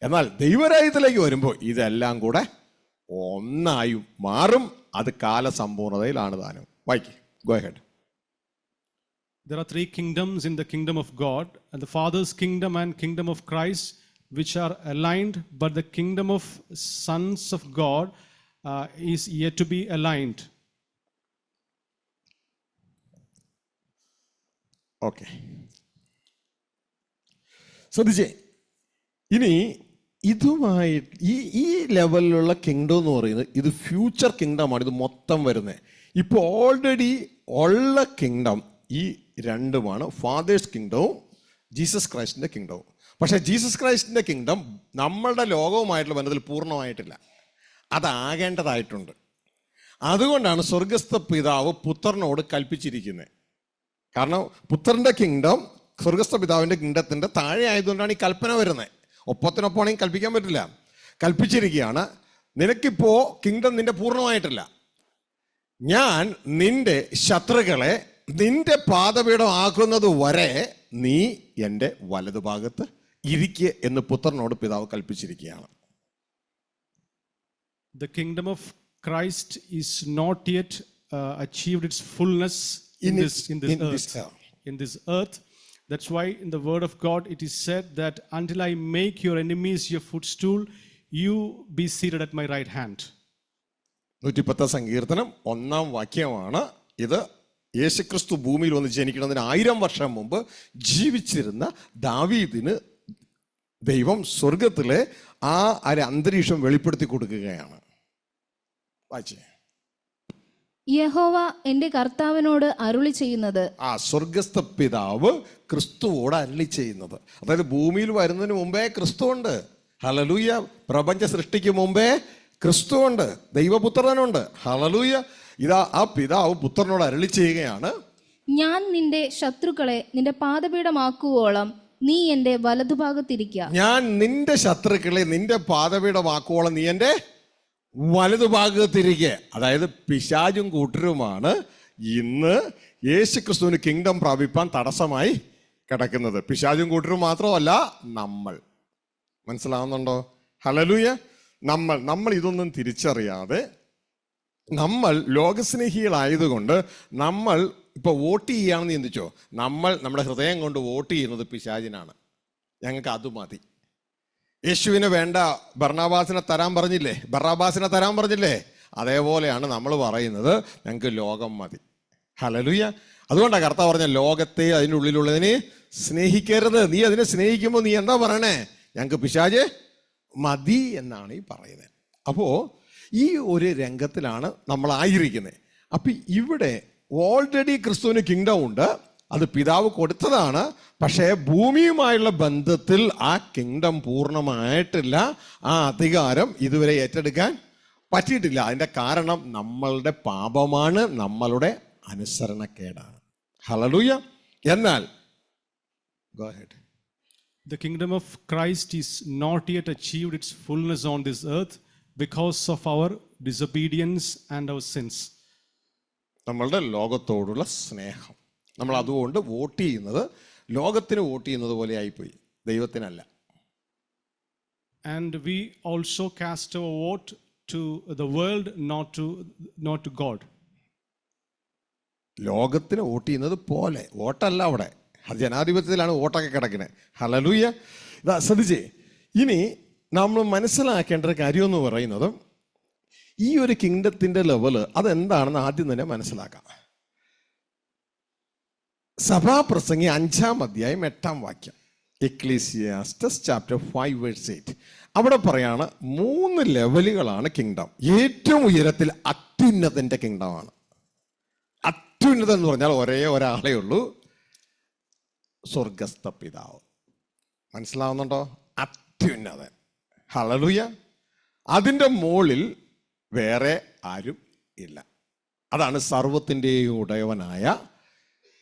എന്നാൽ ദൈവരാജ്യത്തിലേക്ക് വരുമ്പോൾ ഇതെല്ലാം കൂടെ ഒന്നായി മാറും. അത് കാലസമ്പൂർണതയിലാണ് താനും. വായിക്ക്, go ahead. There are three kingdoms in the kingdom of God, and the Father's kingdom and kingdom of Christ, which are aligned, but the kingdom of sons of God is yet to be aligned. Okay, ശ്രദ്ധിച്ചേ. ഇനി ഇതുമായി ഈ ലെവലിലുള്ള kingdom എന്ന് പറയുന്നത് ഇത് future കിങ്ഡമാണ്. ഇത് മൊത്തം വരുന്നത് ഇപ്പോൾ ഓൾറെഡി ഉള്ള കിങ്ഡം ഈ രണ്ടുമാണ്. ഫാദേഴ്സ് കിങ്ഡവും ജീസസ് ക്രൈസ്റ്റിൻ്റെ കിങ്ഡവും. പക്ഷേ ജീസസ് ക്രൈസ്റ്റിൻ്റെ കിങ്ഡം നമ്മളുടെ ലോകവുമായിട്ടുള്ള ബന്ധത്തിൽ പൂർണ്ണമായിട്ടില്ല. അതാകേണ്ടതായിട്ടുണ്ട്. അതുകൊണ്ടാണ് സ്വർഗസ്ഥ പിതാവ് പുത്രനോട് കൽപ്പിച്ചിരിക്കുന്നത്. കാരണം പുത്രൻ്റെ കിങ്ഡം സ്വർഗസ്ഥ പിതാവിൻ്റെ കിങ്ഡത്തിൻ്റെ താഴെ ആയതുകൊണ്ടാണ് ഈ കൽപ്പന വരുന്നത്. ഒപ്പത്തിനൊപ്പമാണെങ്കിൽ കൽപ്പിക്കാൻ പറ്റില്ല. കൽപ്പിച്ചിരിക്കുകയാണ്, നിനക്കിപ്പോൾ കിങ്ഡം നിന്റെ പൂർണ്ണമായിട്ടില്ല. ഞാൻ നിന്റെ ശത്രുക്കളെ നിന്റെ പാദപീഠം ആക്കുന്നത് വരെ നീ എൻ്റെ വലതുഭാഗത്ത് ഇരിക്കുക എന്ന് പുത്രനോട് പിതാവ് കൽപ്പിച്ചിരിക്കുകയാണ്. The kingdom of Christ is not yet achieved its fullness in this earth. That's why in the word of God it is said that until I make your enemies your footstool, you be seated at my right hand. 110 സങ്കീർത്തനം 1-ാം വാക്യമാണ് ഇത്. യേശുക്രിസ്തു ഭൂമിയിൽ വന്ന് ജനിക്കുന്നതിന് 1000 വർഷം മുമ്പ് ജീവിച്ചിരുന്ന ദാവീദിന് ദൈവം സ്വർഗത്തിലെ ആ ഒരു അന്തരീക്ഷം വെളിപ്പെടുത്തി കൊടുക്കുകയാണ്. വായിച്ചേ. യഹോവ എന്റെ കർത്താവിനോട് അരുളി ചെയ്യുന്നത്. സ്വർഗസ്ഥ പിതാവ് ക്രിസ്തുവോട് അരുളി ചെയ്യുന്നത്. അതായത് ഭൂമിയിൽ വരുന്നതിന് മുമ്പേ ക്രിസ്തുവുണ്ട്. ഹല്ലേലൂയ. പ്രപഞ്ച സൃഷ്ടിക്ക് മുമ്പേ ക്രിസ്തുവുണ്ട്, ദൈവപുത്രനുണ്ട്. ഹല്ലേലൂയ. ഇതാ ആ പിതാവ് പുത്രനോട് അരുളി ചെയ്യുകയാണ്, ഞാൻ നിന്റെ ശത്രുക്കളെ നിന്റെ പാദപീഠമാക്കുവോളം നീ എന്റെ വലതുഭാഗത്തിരിക്കുക. ഞാൻ നിന്റെ ശത്രുക്കളെ നിന്റെ പാദപീഠമാക്കുവോളം നീ എൻ്റെ വലതുഭാഗത്തിരിക്കുക. അതായത് പിശാചും കൂട്ടരുമാണ് ഇന്ന് യേശുക്രിസ്തുവിന് കിങ്ഡം പ്രാപിപ്പാൻ തടസ്സമായി കിടക്കുന്നത്. പിശാചും കൂട്ടരും മാത്രമല്ല, നമ്മൾ. മനസ്സിലാവുന്നുണ്ടോ? ഹല്ലേലൂയ. നമ്മൾ ഇതൊന്നും തിരിച്ചറിയാതെ നമ്മൾ ലോകസ്നേഹികളായതുകൊണ്ട് നമ്മൾ ഇപ്പോൾ വോട്ട് ചെയ്യുകയാണെന്ന് ചിന്തിച്ചോ, നമ്മുടെ ഹൃദയം കൊണ്ട് വോട്ട് ചെയ്യുന്നത് പിശാചിനാണ്. ഞങ്ങൾക്ക് അത് മതി. യേശുവിനെ വേണ്ട, ബർണബാസിനെ തരാൻ പറഞ്ഞില്ലേ? അതേപോലെയാണ് നമ്മൾ പറയുന്നത്, ഞങ്ങൾക്ക് ലോകം മതി. ഹല്ലേലൂയ. അതുകൊണ്ടാണ് കർത്താവ് പറഞ്ഞ ലോകത്തെ അതിൻ്റെ ഉള്ളിലുള്ളതിനെ സ്നേഹിക്കരുത്. നീ അതിനെ സ്നേഹിക്കുമ്പോൾ നീ എന്താ പറയണേ? ഞങ്ങൾക്ക് പിശാച് മതി എന്നാണ് ഈ പറയുന്നത്. അപ്പോൾ ഈ ഒരു രംഗത്തിലാണ് നമ്മളായിരിക്കുന്നത്. അപ്പം ഇവിടെ ഓൾറെഡി ക്രിസ്തുവിന് കിങ്ഡം ഉണ്ട്, അത് പിതാവ് കൊടുത്തതാണ്. പക്ഷേ ഭൂമിയുമായുള്ള ബന്ധത്തിൽ ആ കിങ്ഡം പൂർണ്ണമായിട്ടില്ല. ആ അധികാരം ഇതുവരെ ഏറ്റെടുക്കാൻ പറ്റിയിട്ടില്ല. അതിൻ്റെ കാരണം നമ്മളുടെ പാപമാണ്, നമ്മളുടെ അനുസരണക്കേടാണ്. ഹല്ലേലൂയ. എന്നാൽ go ahead. The kingdom of Christ is not yet achieved its fullness on this earth because of our disobedience and our sins. നമ്മളുടെ ലോകത്തോടുള്ള സ്നേഹം, നമ്മൾ അതുകൊണ്ട് വോട്ട് ചെയ്യുന്നത് ലോകത്തിന് വോട്ട് ചെയ്യുന്നത് പോലെ ആയിപ്പോയി, ദൈവത്തിനല്ല. And we also cast our vote to the world, not to God. ലോകത്തിന് വോട്ട് ചെയ്യുന്നത് പോലെ വോട്ടല്ല അവിടെ. അത് ജനാധിപത്യത്തിലാണ് വോട്ടൊക്കെ കിടക്കുന്നത്. ഹല്ലേലൂയ. ഇതാ ശ്രദ്ധിച്ചേ. ഇനി നമ്മൾ മനസ്സിലാക്കേണ്ട ഒരു കാര്യം എന്ന് പറയുന്നത്, ഈ ഒരു കിങ്ഡത്തിൻ്റെ ലെവല് അതെന്താണെന്ന് ആദ്യം തന്നെ മനസ്സിലാക്കാം. സഭാപ്രസംഗി 5-ാം അധ്യായം 8-ാം വാക്യം, എക്ലീസിയാസ്റ്റസ് ചാപ്റ്റർ 5:8. അവിടെ പറയാണ് 3 ലെവലുകളാണ് കിങ്ഡം. ഏറ്റവും ഉയരത്തിൽ അത്യുന്നതൻ്റെ കിങ്ഡമാണ്. അത്യുന്നതം എന്ന് പറഞ്ഞാൽ ഒരേ ഒരാളേ ഉള്ളൂ, സ്വർഗസ്ഥ പിതാവ്. മനസ്സിലാവുന്നുണ്ടോ? അത്യുന്നതൻ. ഹല്ലേലൂയ. അതിൻ്റെ മുകളിൽ വേറെ ആരും ഇല്ല. അതാണ് സർവത്തിൻ്റെയും ഉടയവനായ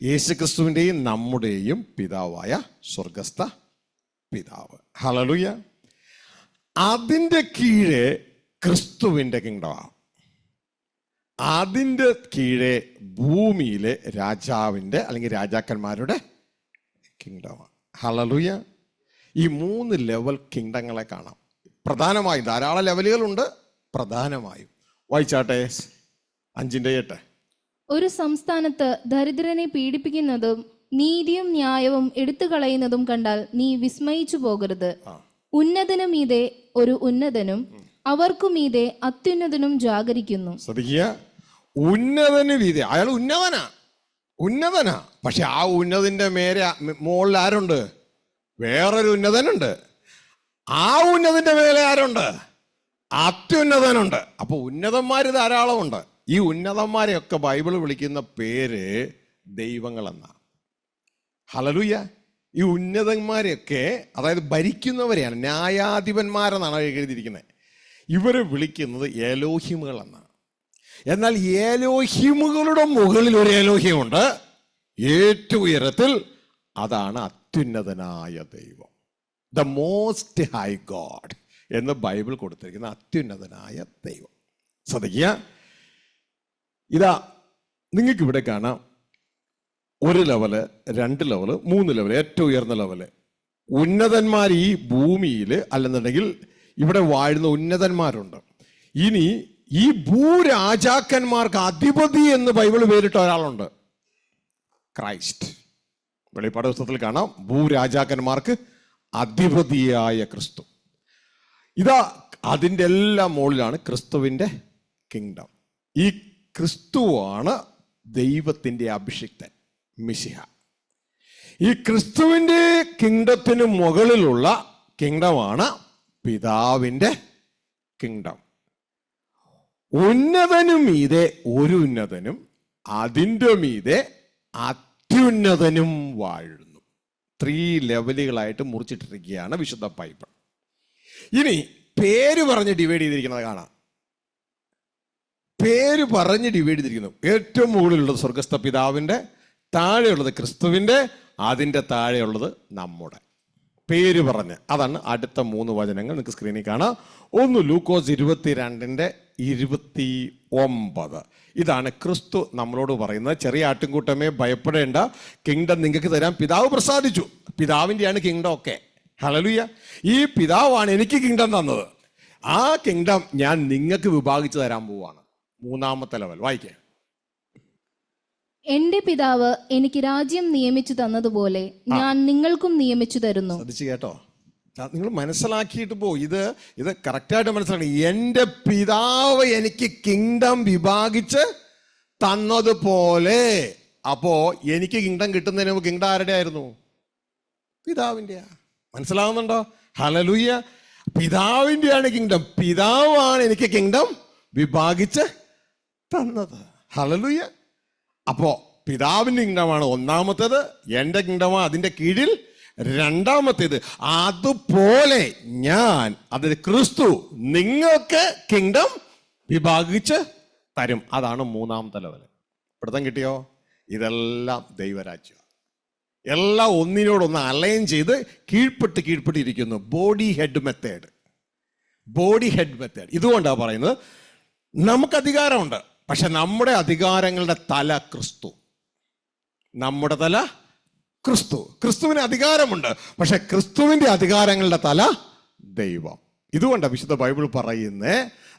യേശുക്രിസ്തുവിൻ്റെയും നമ്മുടെയും പിതാവായ സ്വർഗസ്ഥ പിതാവ്. ഹല്ലേലൂയ. അതിൻ്റെ കീഴെ ക്രിസ്തുവിൻ്റെ കിങ്ഡമാണ്. അതിൻ്റെ കീഴെ ഭൂമിയിലെ രാജാവിൻ്റെ അല്ലെങ്കിൽ രാജാക്കന്മാരുടെ കിങ്ഡമാണ്. ഹല്ലേലൂയ. ഈ 3 ലെവൽ കിങ്ഡങ്ങളെ കാണാം. പ്രധാനമായും ധാരാളം ലെവലുകളുണ്ട്. പ്രധാനമായും വായിച്ചാട്ടെ 5:8. ഒരു സംസ്ഥാനത്ത് ദരിദ്രനെ പീഡിപ്പിക്കുന്നതും നീതിയും ന്യായവും എടുത്തു കളയുന്നതും കണ്ടാൽ നീ വിസ്മയിച്ചു പോകരുത്. ഉന്നതനു മീതെ ഒരു ഉന്നതനും അവർക്കു മീതെ അത്യുന്നതനും ജാഗരിക്കുന്നു. ശ്രദ്ധിക്കുക, ഉന്നതന് മീതെ. അയാൾ ഉന്നതനാ. പക്ഷെ ആ ഉന്നതിൻ്റെ മുകളിൽ ആരുണ്ട്? വേറൊരു ഉന്നതനുണ്ട്. ആ ഉന്നതിൻ്റെ മേലെ ആരുണ്ട്? അത്യുന്നതനുണ്ട്. അപ്പൊ ഉന്നതന്മാര് ധാരാളമുണ്ട്. ഈ ഉന്നതന്മാരെയൊക്കെ ബൈബിൾ വിളിക്കുന്ന പേര് ദൈവങ്ങളെന്നാ. ഹല്ലേലൂയ. ഈ ഉന്നതന്മാരെയൊക്കെ, അതായത് ഭരിക്കുന്നവരെയാണ്, ന്യായാധിപന്മാരെന്നാണ് എഴുതിയിരിക്കുന്നത്. ഇവരെ വിളിക്കുന്നത് ഏലോഹിമുകളെന്നാണ്. എന്നാൽ ഏലോഹിമുകളുടെ മുകളിൽ ഒരു ഏലോഹിമുണ്ട്, ഏറ്റവും ഉയരത്തിൽ. അതാണ് അത്യുന്നതനായ ദൈവം. ദ മോസ്റ്റ് ഹൈ ഗോഡ് എന്ന് ബൈബിൾ കൊടുത്തിരിക്കുന്ന അത്യുന്നതനായ ദൈവം. ശ്രദ്ധിക്കുക, ഇതാ നിങ്ങൾക്കിവിടെ കാണാം 1 ലെവല്, 2 ലെവല്, 3 ലെവല്, ഏറ്റവും ഉയർന്ന ലെവല്. ഉന്നതന്മാർ ഈ ഭൂമിയിൽ അല്ലെന്നുണ്ടെങ്കിൽ ഇവിടെ വാഴുന്ന ഉന്നതന്മാരുണ്ട്. ഇനി ഈ ഭൂരാജാക്കന്മാർക്ക് അധിപതി എന്ന് ബൈബിൾ പേരിട്ട ഒരാളുണ്ട്, ക്രൈസ്റ്റ്. വെളിപ്പാട് പുസ്തകത്തിൽ കാണാം ഭൂരാജാക്കന്മാർക്ക് അധിപതിയായ ക്രിസ്തു. ഇതാ അതിൻ്റെ എല്ലാം മുകളിലാണ് ക്രിസ്തുവിൻ്റെ കിങ്ഡം. ഈ ക്രിസ്തുവാണ് ദൈവത്തിൻ്റെ അഭിഷിക്തൻ, മിശിഹ. ഈ ക്രിസ്തുവിൻ്റെ കിങ്ഡത്തിന് മുകളിലുള്ള കിങ്ഡമാണ് പിതാവിൻ്റെ കിങ്ഡം. ഉന്നതനു മീതെ ഒരു ഉന്നതനും അതിൻ്റെ മീതെ അത്യുന്നതനും വാഴുന്നു. 3 ലെവലുകളായിട്ട് മുറിച്ചിട്ടിരിക്കുകയാണ് വിശുദ്ധ ബൈബിൾ. ഇനി പേര് പറഞ്ഞ് ഡിവൈഡ് ചെയ്തിരിക്കുന്നത് കാണാം. പേര് പറഞ്ഞ് ഡിവൈഡ് ചെയ്തിരിക്കുന്നു. ഏറ്റവും മുകളിലുള്ളത് സ്വർഗസ്ഥ പിതാവിൻ്റെ, താഴെയുള്ളത് ക്രിസ്തുവിൻ്റെ, അതിൻ്റെ താഴെയുള്ളത് നമ്മുടെ. പേര് പറഞ്ഞ്. അതാണ് അടുത്ത 3 വചനങ്ങൾ നിങ്ങൾക്ക് സ്ക്രീനിൽ കാണാം. ഒന്ന് ലൂക്കോസ് 22:29. ഇതാണ് ക്രിസ്തു നമ്മളോട് പറയുന്നത്. ചെറിയ ആട്ടിൻകൂട്ടമേ ഭയപ്പെടേണ്ട, കിങ്ഡം നിങ്ങൾക്ക് തരാൻ പിതാവ് പ്രസാദിച്ചു. പിതാവിൻ്റെയാണ് കിങ്ഡം ഒക്കെ. ഹല്ലേലൂയ. ഈ പിതാവാണ് എനിക്ക് കിങ്ഡം തന്നത്. ആ കിങ്ഡം ഞാൻ നിങ്ങൾക്ക് വിഭാഗിച്ചു തരാൻ പോവാണ്. 3-ാമത്തെ ലെവൽ വായിക്കേ. എന്റെ പിതാവ് എനിക്ക് രാജ്യം നിയമിച്ചു തന്നതുപോലെ ഞാൻ നിങ്ങൾക്കും നിയമിച്ചു തരുന്നു. ശ്രദ്ധിച്ചു കേട്ടോ, നിങ്ങൾ മനസ്സിലാക്കിയിട്ട് ഇത് കറക്റ്റായിട്ട് മനസ്സിലാക്കി. എൻ്റെ പിതാവ് എനിക്ക് കിങ്ഡം വിഭാഗിച്ച് തന്നതുപോലെ. അപ്പോ എനിക്ക് കിങ്ഡം കിട്ടുന്നതിന് മുമ്പ് കിങ്ഡം ആരുടെ ആയിരുന്നു? പിതാവിൻ്റെയാ. മനസ്സിലാവുന്നുണ്ടോ? ഹല്ലേലൂയ. പിതാവിൻ്റെയാണ് കിങ്ഡം. പിതാവാണ് എനിക്ക് കിങ്ഡം വിഭാഗിച്ച് തന്നത്. ഹല്ലേലൂയ. അപ്പോ പിതാവിൻ്റെ കിങ്ഡമാണ് 1-ാമത്തേത്, എൻ്റെ കിങ്ഡമാണ് അതിൻ്റെ കീഴിൽ 2-ാമത്തേത്. അതുപോലെ ഞാൻ, അതായത് ക്രിസ്തു, നിങ്ങൾക്ക് കിങ്ഡം വിഭാഗിച്ച് തരും. അതാണ് 3-ാമത്തെ ലെവൽ. പിടുത്തം കിട്ടിയോ? ഇതെല്ലാം ദൈവരാജ്യം. എല്ലാം ഒന്നിനോടൊന്ന് അലൈൻ ചെയ്ത് കീഴ്പ്പെട്ടിരിക്കുന്നു. Body head method. ഇതുകൊണ്ടാണ് പറയുന്നത് നമുക്ക് അധികാരമുണ്ട്, പക്ഷെ നമ്മുടെ അധികാരങ്ങളുടെ തല ക്രിസ്തു. നമ്മുടെ തല ക്രിസ്തു. ക്രിസ്തുവിന് അധികാരമുണ്ട്, പക്ഷെ ക്രിസ്തുവിന്റെ അധികാരങ്ങളുടെ തല ദൈവം. ഇതുകൊണ്ടാണ് വിശുദ്ധ ബൈബിൾ പറയുന്നേ,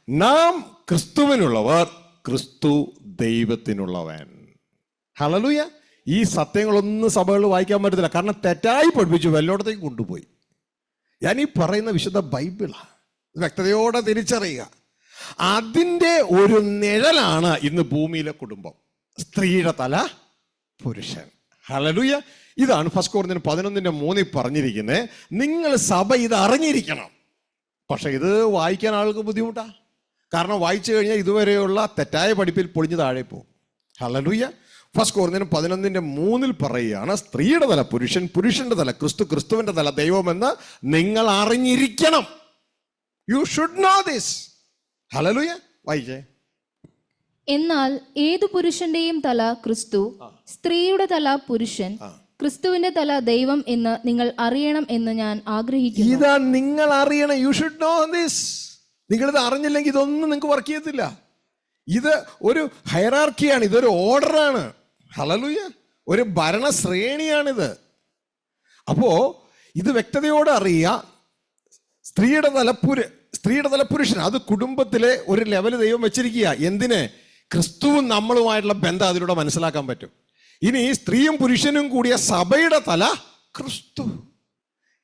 നാം ക്രിസ്തുവിനുള്ളവർ, ക്രിസ്തു ദൈവത്തിനുള്ളവൻ. ഹല്ലേലൂയ. ഈ സത്യങ്ങളൊന്നും സഭകളിൽ വായിക്കാൻ പറ്റത്തില്ല, കാരണം തെറ്റായി പഠിപ്പിച്ചു വല്ലോടത്തേക്ക് കൊണ്ടുപോയി. ഞാൻ ഈ പറയുന്ന വിശുദ്ധ ബൈബിളാണ്. വ്യക്തതയോടെ തിരിച്ചറിയുക. അതിൻ്റെ ഒരു നിഴലാണ് ഇന്ന് ഭൂമിയിലെ കുടുംബം. സ്ത്രീയുടെ തല പുരുഷൻ. ഹല്ലേലൂയ. ഇതാണ് 1 കൊരിന്ത്യർ 11:3 പറഞ്ഞിരിക്കുന്നത്. നിങ്ങൾ സഭ ഇത് അറിഞ്ഞിരിക്കണം. പക്ഷെ ഇത് വായിക്കാൻ ആൾക്ക് ബുദ്ധിമുട്ടാ. കാരണം വായിച്ചു കഴിഞ്ഞാൽ ഇതുവരെയുള്ള തെറ്റായ പഠിപ്പിൽ പൊളിഞ്ഞു താഴെ പോകും. ഹല്ലേലൂയ. ഫസ്റ്റ് കൊരിന്ത്യർ 11:3 പറയുകയാണ്, സ്ത്രീയുടെ തല പുരുഷൻ, പുരുഷന്റെ തല ക്രിസ്തു, ക്രിസ്തുവിന്റെ തല ദൈവമെന്ന് നിങ്ങൾ അറിഞ്ഞിരിക്കണം. You should know this. Hallelujah. വായിച്ചേ. എന്നാൽ ഏതു പുരുഷന്റെയും തല ക്രിസ്തു, സ്ത്രീയുടെ തല പുരുഷൻ, ക്രിസ്തുവിന്റെ തല ദൈവം എന്ന് നിങ്ങൾ അറിയണം എന്ന് ഞാൻ ആഗ്രഹിക്കുന്നു. ഇതാ നിങ്ങൾ അറിയണം. You should know this. നിങ്ങളിത് അറിഞ്ഞില്ലെങ്കിൽ ഇതൊന്നും നിങ്ങൾക്ക് വർക്ക് ചെയ്യത്തില്ല. ഇത് ഒരു ഹൈറാർക്കിയാണ്, ഇതൊരു ഓർഡറാണ്. ഹല്ലേലൂയ. ഒരു ഭരണശ്രേണിയാണിത്. അപ്പോ ഇത് വ്യക്തതയോടെ അറിയുക. സ്ത്രീയുടെ തല പുരുഷൻ, അത് കുടുംബത്തിലെ ഒരു ലെവൽ ദൈവം വെച്ചിരിക്കുക. എന്തിന്? ക്രിസ്തുവും നമ്മളുമായിട്ടുള്ള ബന്ധം അതിലൂടെ മനസ്സിലാക്കാൻ പറ്റും. ഇനി സ്ത്രീയും പുരുഷനും കൂടിയ സഭയുടെ തല ക്രിസ്തു,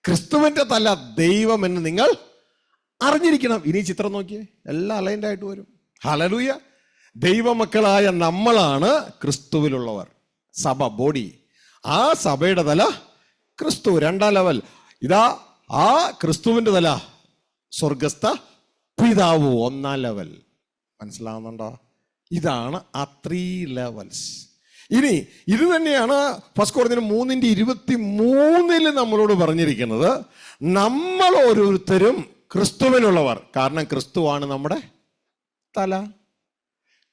ക്രിസ്തുവിന്റെ തല ദൈവം എന്ന് നിങ്ങൾ അറിഞ്ഞിരിക്കണം. ഇനി ചിത്രം നോക്കിയേ, എല്ലാം അലൈൻഡ് ആയിട്ട് വരും. ഹല്ലേലൂയ. ദൈവമക്കളായ നമ്മളാണ് ക്രിസ്തുവിലുള്ളവർ, സഭ, ബോഡി. ആ സഭയുടെ തല ക്രിസ്തു, 2ാം ലെവൽ. ഇതാ ആ ക്രിസ്തുവിന്റെ തല സ്വർഗസ്ഥ പിതാവ്, 1ാം ലെവൽ. മനസ്സിലാവുന്നുണ്ടോ? ഇതാണ് ആ 3 ലെവൽസ്. ഇനി ഇത് തന്നെയാണ് ഫസ്റ്റ് കൊരിന്ത്യർ 3:23 നമ്മളോട് പറഞ്ഞിരിക്കുന്നത്. നമ്മൾ ഓരോരുത്തരും ക്രിസ്തുവിനുള്ളവർ. കാരണം ക്രിസ്തുവാണ് നമ്മുടെ തല.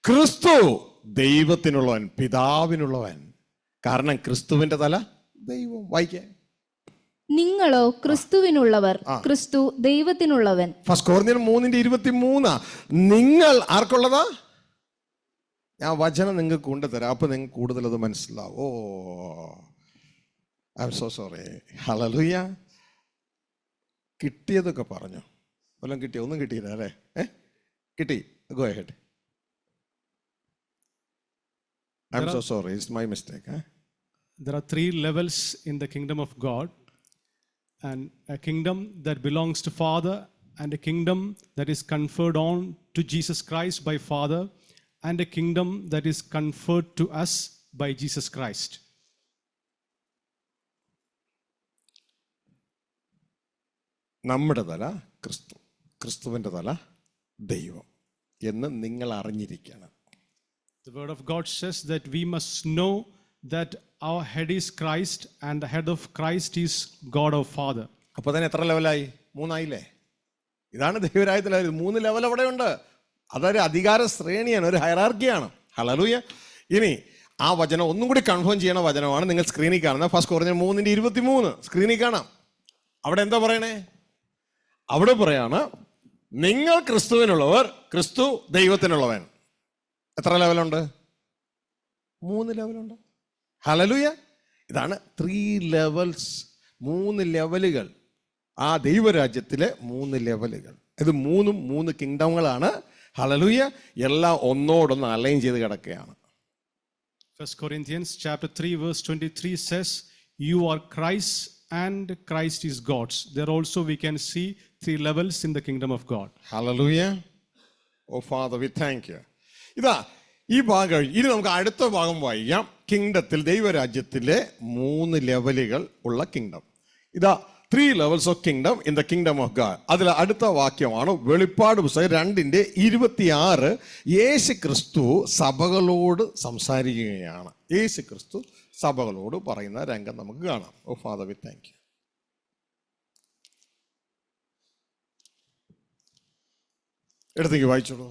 ക്രിസ്തു ദൈവത്തിനുള്ളവൻ, പിതാവിനുള്ളവൻ. കാരണം ക്രിസ്തുവിന്റെ തല ദൈവം. വായിക്കേ. നിങ്ങളോ ക്രിസ്തുവിനുള്ളവർ, ക്രിസ്തു ദൈവത്തിനുള്ളവൻ. ഫസ്റ്റ് കൊരിന്ത്യർ 3:23. നിങ്ങൾ ആർക്കുള്ളതാ? ഞാൻ വചനം നിങ്ങൾക്ക് കൊണ്ടുതരാം, അപ്പൊ നിങ്ങൾക്ക് കൂടുതൽ അത് മനസ്സിലാവും. Oh, I am so sorry. Hallelujah. കിട്ടിയതൊക്കെ പറഞ്ഞു. വല്ലതും കിട്ടിയോ? ഒന്നും കിട്ടിയില്ല അല്ലേ? കിട്ടി. Go ahead. I am so sorry. It's my mistake. There are 3 levels in the kingdom of God, and a kingdom that belongs to Father, and a kingdom that is conferred on to Jesus Christ by Father, and a kingdom that is conferred to us by Jesus Christ. നമ്മുടെ തല ക്രിസ്തു, ക്രിസ്തുവിന്റെ തല ദൈവം എന്ന് നിങ്ങൾ അറിഞ്ഞിരിക്കണം. The word of God says that we must know that our head is Christ and the head of Christ is God our Father. അപ്പൊ തന്നെ എത്ര ലെവലായി? 3 ആയില്ലേ? ഇതാണ് ദൈവരാജ്യത്തിലായത്. 3 ലെവൽ അവിടെ ഉണ്ട്. അതൊരു അധികാര ശ്രേണിയാണ്, ഒരു ഹൈറാർക്കിയാണ്. ഹല്ലേലൂയ. ഇനി ആ വചനം ഒന്നും കൂടി കൺഫേം ചെയ്യണ വചനമാണ് നിങ്ങൾ സ്ക്രീനിൽ കാണുന്നത്. ഫസ്റ്റ് കൊരിന്ത്യർ 3:23 സ്ക്രീനിൽ കാണാം. അവിടെ എന്താ പറയണേ? അവിടെ പറയാണ്, നിങ്ങൾ ക്രിസ്തുവിനുള്ളവർ, ക്രിസ്തു ദൈവത്തിനുള്ളവൻ. എത്ര ലെവലുണ്ട്? 3 ലെവലുണ്ട്. ഹല്ലേലൂയ. ഇതാണ് 3 ലെവൽസ്. 3 ലെവലുകൾ. ആ ദൈവരാജ്യത്തിലെ 3 ലെവലുകൾ. ഇത് 3 കിങ്ഡങ്ങളാണ്. ഹല്ലേലൂയ. എല്ലാം ഒന്നോടൊന്ന് അലൈൻ ചെയ്ത് കിടക്കുകയാണ്. 1 Corinthians chapter 3 verse 23 says, you are Christ and Christ is God's. There also we can see 3 levels in the kingdom of God. Hallelujah. Oh Father, we thank you. ഇതാ ഈ ഭാഗം. ഇനി നമുക്ക് അടുത്ത ഭാഗം വായിക്കാം. കിങ്ഡത്തിൽ, ദൈവരാജ്യത്തിലെ 3 ലെവലുകൾ ഉള്ള കിങ്ഡം. ഇതാ 3 levels of kingdom in the kingdom of God. അതിൽ അടുത്ത വാക്യമാണ് വെളിപ്പാട് പുസ്തകം 2:26. യേശു ക്രിസ്തു സഭകളോട് സംസാരിക്കുകയാണ്. യേശു ക്രിസ്തു സഭകളോട് പറയുന്ന രംഗം നമുക്ക് കാണാം. ഓ ഫാദർ, വി താങ്ക് യു. എടുത്തേക്ക് വായിച്ചോളൂ.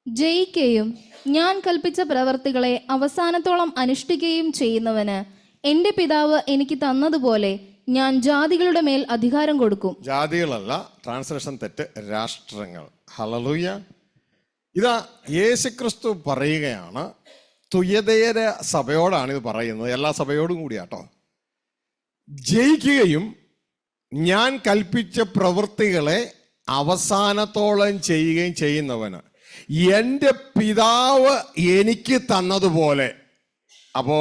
ജയിക്കുകയും ഞാൻ കൽപ്പിച്ച പ്രവർത്തികളെ അവസാനത്തോളം അനുഷ്ഠിക്കുകയും ചെയ്യുന്നവന് എന്റെ പിതാവ് എനിക്ക് തന്നതുപോലെ ഞാൻ ജാതികളുടെ മേൽ അധികാരം കൊടുക്കും. ജാതികളല്ല, ട്രാൻസ്ലേഷൻ തെറ്റ്, രാഷ്ട്രങ്ങൾ. ഹല്ലേലൂയ. ഇതാ യേശുക്രിസ്തു പറയുകയാണ്. തുയതേര സഭയോടാണ് ഇത് പറയുന്നത്, എല്ലാ സഭയോടും കൂടിയാട്ടോ. ജയിക്കുകയും ഞാൻ കൽപ്പിച്ച പ്രവൃത്തികളെ അവസാനത്തോളം ചെയ്യുകയും ചെയ്യുന്നവന് എൻ്റെ പിതാവ് എനിക്ക് തന്നതുപോലെ. അപ്പോ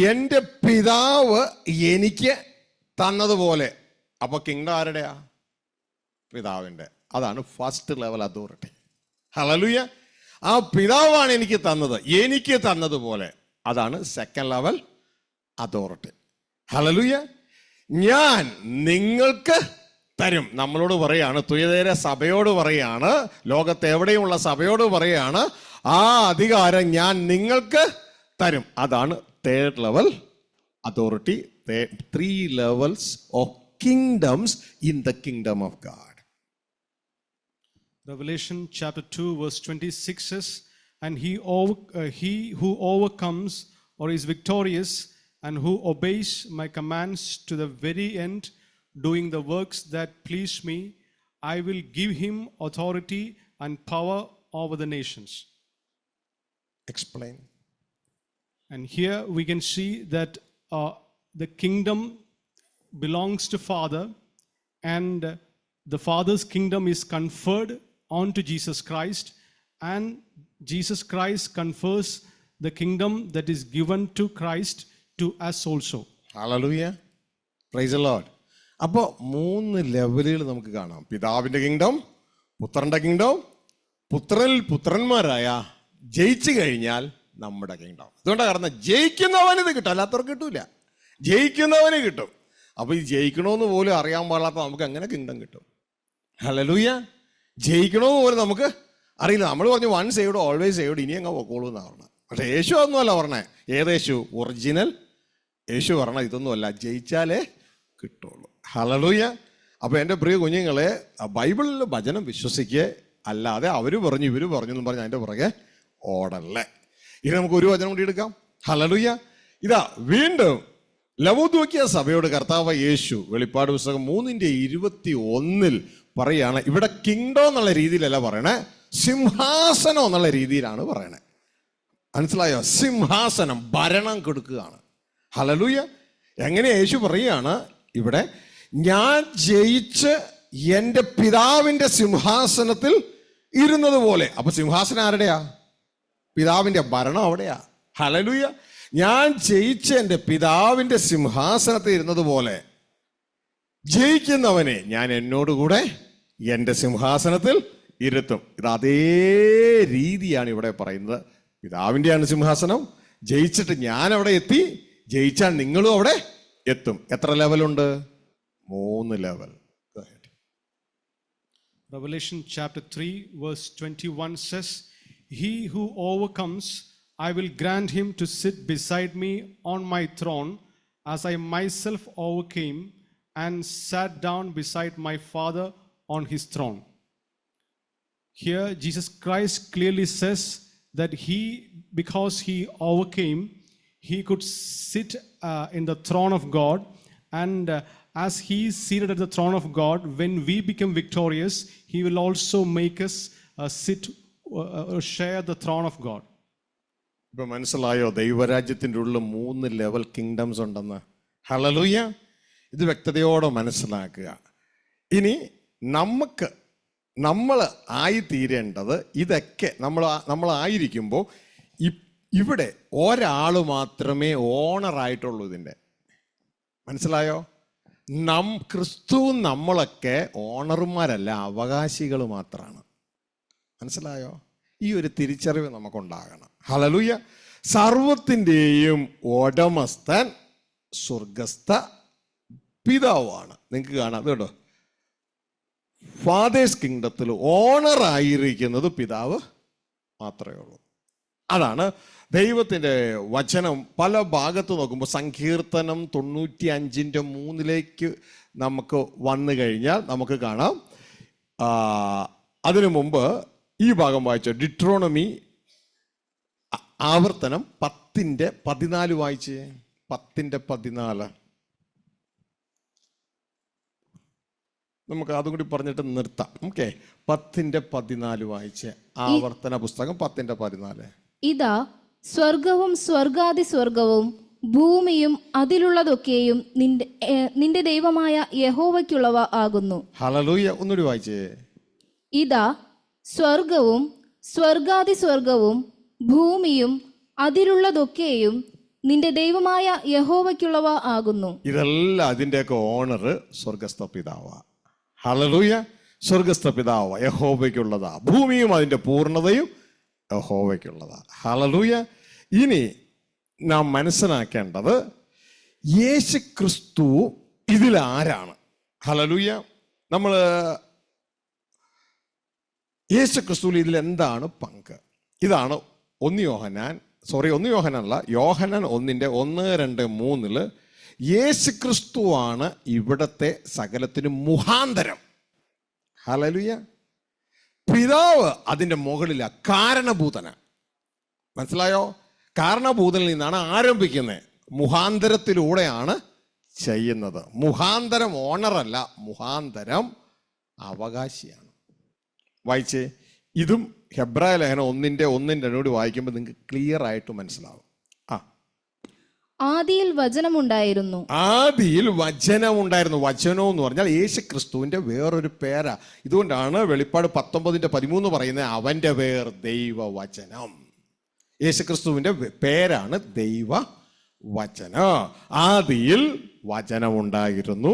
എൻ്റെ പിതാവ് എനിക്ക് തന്നതുപോലെ. അപ്പൊ കിങ്ഡം ആരുടെയാ? പിതാവിൻ്റെ. അതാണ് ഫസ്റ്റ് ലെവൽ അതോറിറ്റി. ഹല്ലേലൂയ. ആ പിതാവാണ് എനിക്ക് തന്നത്, എനിക്ക് തന്നതുപോലെ. അതാണ് സെക്കൻഡ് ലെവൽ അതോറിറ്റി. ഹല്ലേലൂയ. ഞാൻ നിങ്ങൾക്ക് തരും. നമ്മളോട് പറയാണ്, തുയതേര സഭയോട് പറയാണ്, ലോകത്ത് എവിടെയുമുള്ള സഭയോട് പറയാണ്, ആ അധികാരം ഞാൻ നിങ്ങൾക്ക് തരും. അതാണ് third level authority. 3 levels of kingdoms in the kingdom of God. Revelation chapter 2 verse 26 says, and he who overcomes or is victorious and who obeys my commands to the very end, doing the works that please me, I will give him authority and power over the nations. Explain. And here we can see that the kingdom belongs to Father, and the Father's kingdom is conferred onto Jesus Christ, and Jesus Christ confers the kingdom that is given to Christ to us also. Hallelujah. Praise the Lord. അപ്പോൾ 3 ലെവലുകൾ നമുക്ക് കാണാം. പിതാവിൻ്റെ kingdom, പുത്രൻ്റെ kingdom, പുത്രന്മാരായ ജയിച്ചു കഴിഞ്ഞാൽ നമ്മുടെ കിങ്ഡം. അതുകൊണ്ടാണ് കാരണം ജയിക്കുന്നവന് ഇത് കിട്ടും, അല്ലാത്തവർക്ക് കിട്ടൂല. ജയിക്കുന്നവന് കിട്ടും. അപ്പോൾ ഈ ജയിക്കണമെന്ന് പോലും അറിയാൻ പാടില്ലാത്ത നമുക്ക് എങ്ങനെ കിങ്ഡം കിട്ടും? ഹല്ലേലൂയ. ജയിക്കണമെന്ന് പോലും നമുക്ക് അറിയില്ല. നമ്മൾ പറഞ്ഞു വൺ സേവ്ഡ് ഓൾവേസ് സേവ്ഡ്, ഇനി അങ്ങ് പൊക്കോളൂ എന്നാണ് പറഞ്ഞത്. പക്ഷേ യേശു ഒന്നുമല്ല പറഞ്ഞത്. ഏതേശു? ഒറിജിനൽ യേശു പറഞ്ഞത് ഇതൊന്നുമല്ല, ജയിച്ചാലേ കിട്ടുള്ളൂ. ഹല്ലേലൂയ. അപ്പോൾ എൻ്റെ പ്രിയ കുഞ്ഞുങ്ങളെ, ബൈബിളിൽ വചനം വിശ്വസിക്കുക, അല്ലാതെ അവർ പറഞ്ഞു ഇവർ പറഞ്ഞു എന്നും പറഞ്ഞ് അതിൻ്റെ പുറകെ ഓടല്ലേ. ഇനി നമുക്ക് ഒരു വചനം കൂടി എടുക്കാം. ഹല്ലേലൂയ. ഇതാ വീണ്ടും ലവോദിക്കിയ സഭയോട് കർത്താവ് യേശു വെളിപ്പാട് പുസ്തകം 3:21 പറയാണ്. ഇവിടെ കിങ്ഡം എന്നുള്ള രീതിയിലല്ല പറയണേ, സിംഹാസനം എന്നുള്ള രീതിയിലാണ് പറയണേ. മനസ്സിലായോ? സിംഹാസനം, ഭരണം കൊടുക്കുകയാണ്. ഹല്ലേലൂയ. എങ്ങനെ യേശു പറയുകയാണ് ഇവിടെ, ഞാൻ ജയിച്ച് എൻ്റെ പിതാവിൻ്റെ സിംഹാസനത്തിൽ ഇരുന്നത് പോലെ. അപ്പൊ സിംഹാസനം ആരുടെയാ? പിതാവിൻ്റെ. ഭരണം അവിടെയാ. ഹല്ലേലൂയ. ഞാൻ ജയിച്ച് എൻ്റെ പിതാവിൻ്റെ സിംഹാസനത്തിൽ ഇരുന്നത് പോലെ ജയിക്കുന്നവനെ ഞാൻ എന്നോടുകൂടെ എൻ്റെ സിംഹാസനത്തിൽ ഇരുത്തും. ഇത് അതേ രീതിയാണ് ഇവിടെ പറയുന്നത്. പിതാവിൻ്റെയാണ് സിംഹാസനം. ജയിച്ചിട്ട് ഞാൻ അവിടെ എത്തി, ജയിച്ചാൽ നിങ്ങളും അവിടെ എത്തും. എത്ര ലെവലുണ്ട്? 3 level. Revelation chapter 3 verse 21 says, he who overcomes, I will grant him to sit beside me on my throne, as I myself overcame and sat down beside my Father on his throne. Here Jesus Christ clearly says that because he overcame, he could sit in the throne of God, and as he is seated at the throne of God, when we become victorious, he will also make us share the throne of God. ഇപ്പൊ മനസ്സിലായോ ദൈവരാജ്യത്തിൻ്റെ ഉള്ളിൽ 3 level kingdoms ഉണ്ടെന്ന്? Hallelujah. ഇത് വ്യക്തതയോടെ മനസ്സിലാക്കുക. ഇനി നമ്മൾ ആയിത്തീരേണ്ടത് ഇതൊക്കെ നമ്മളായിരിക്കുമ്പോൾ ഇവിടെ ഒരാൾ മാത്രമേ ഓണറായിട്ടുള്ളൂ. ഇതിൻ്റെ മനസ്സിലായോ? ക്രിസ്തുവും നമ്മളൊക്കെ ഓണർമാരല്ല, അവകാശികൾ മാത്രമാണ്. മനസ്സിലായോ? ഈ ഒരു തിരിച്ചറിവ് നമുക്കുണ്ടാകണം. ഹല്ലേലൂയ. സർവത്തിൻ്റെയും ഉടമസ്ഥൻ സ്വർഗസ്ഥ പിതാവാണ്. നിങ്ങൾക്ക് കാണാം കേട്ടോ, ഫാദേഴ്സ് കിങ്ഡത്തിൽ ഓണറായിരിക്കുന്നത് പിതാവ് മാത്രമേ ഉള്ളൂ. അതാണ് ദൈവത്തിൻ്റെ വചനം. പല ഭാഗത്ത് നോക്കുമ്പോൾ സങ്കീർത്തനം 95:3 നമുക്ക് വന്നു കഴിഞ്ഞാൽ നമുക്ക് കാണാം. അതിനു മുമ്പ് ഈ ഭാഗം വായിച്ചോ, ഡിട്രോണമി ആവർത്തനം 10:14 വായിച്ച്. 10:14 നമുക്ക് അതും കൂടി പറഞ്ഞിട്ട് നിർത്താം. ഓക്കെ, 10:14 വായിച്ച്. ആവർത്തന പുസ്തകം 10:14. ഇതാ സ്വർഗവും സ്വർഗാതിസ്വർഗവും ഭൂമിയും അതിലുള്ളതൊക്കെയും നിന്റെ ദൈവമായ യഹോവയ്ക്കുള്ളവ ആകുന്നു. ഹല്ലേലൂയ. ഒന്നുകൂടി വായിച്ചേ. ഇതാ സ്വർഗവും സ്വർഗാതിസ്വർഗവും ഭൂമിയും അതിലുള്ളതൊക്കെയും നിന്റെ ദൈവമായ യഹോവയ്ക്കുള്ളവ ആകുന്നു. ഇതെല്ലാം അതിൻ്റെയൊക്കെ ഓണർ സ്വർഗസ്ഥ പിതാവാ. ഹല്ലേലൂയ. സ്വർഗസ്ഥ പിതാവ് യഹോവയ്ക്കുള്ളതാ. ഭൂമിയും അതിൻ്റെ പൂർണ്ണതയും യഹോവയ്ക്കുള്ളതാ. ഹല്ലേലൂയ. ഇനി നാം മനസ്സിലാക്കേണ്ടത് യേശു ക്രിസ്തു ഇതിലാരാണ്? ഹല്ലേലൂയ. നമ്മൾ യേശു ക്രിസ്തുവിൽ ഇതിലെന്താണ് പങ്ക്? ഇതാണ് 1 യോഹന്നാനല്ല, യോഹന്നാൻ 1:1-2-3 യേശുക്രിസ്തുവാണ് ഇവിടത്തെ സകലത്തിനും മുഖാന്തരം. ഹല്ലേലൂയ. പിതാവ് അതിൻ്റെ മുകളില കാരണഭൂതന. മനസ്സിലായോ? കാരണഭൂതനിൽ നിന്നാണ് ആരംഭിക്കുന്നത്, മുഖാന്തരത്തിലൂടെയാണ് ചെയ്യുന്നത്. മുഖാന്തരം ഓണറല്ല, മുഖാന്തരം അവകാശിയാണ്. വായിച്ചേ, ഇതും ഹെബ്രായ ലേഖനം 1:1-2 വായിക്കുമ്പോൾ നിങ്ങൾക്ക് ക്ലിയർ ആയിട്ട് മനസ്സിലാവും. ആദിയിൽ വചനമുണ്ടായിരുന്നു. ആദിയിൽ വചനമുണ്ടായിരുന്നു. വചനം എന്ന് പറഞ്ഞാൽ യേശു ക്രിസ്തുവിന്റെ വേറൊരു പേരാ. ഇതുകൊണ്ടാണ് വെളിപ്പാട് 19:13 പറയുന്നത് അവന്റെ പേർ ദൈവവചനം. യേശു ക്രിസ്തുവിന്റെ പേരാണ് ദൈവവചനം. ആദിയിൽ വചനമുണ്ടായിരുന്നു.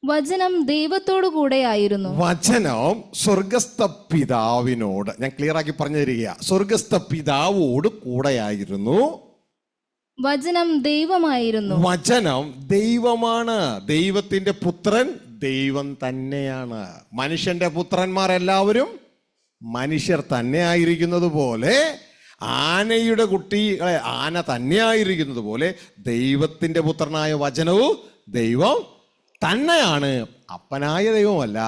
വചനം ദൈവത്തോടു കൂടെയായിരുന്നു. വചനം സ്വർഗസ്ഥ പിതാവിനോട്, ഞാൻ ക്ലിയർ ആക്കി പറഞ്ഞു തരിക, സ്വർഗസ്ഥ പിതാവോട് കൂടെയായിരുന്നു. വചനം ദൈവമായിരുന്നു. വചനം ദൈവമാണ്. ദൈവത്തിന്റെ പുത്രൻ ദൈവം തന്നെയാണ്. മനുഷ്യന്റെ പുത്രന്മാരെല്ലാവരും മനുഷ്യർ തന്നെ ആയിരിക്കുന്നത് പോലെ, ആനയുടെ കുട്ടികളെ ആന തന്നെ ആയിരിക്കുന്നത് പോലെ, ദൈവത്തിന്റെ പുത്രനായ വചനവും ദൈവം തന്നെയാണ്. അപ്പനായ ദൈവമല്ല,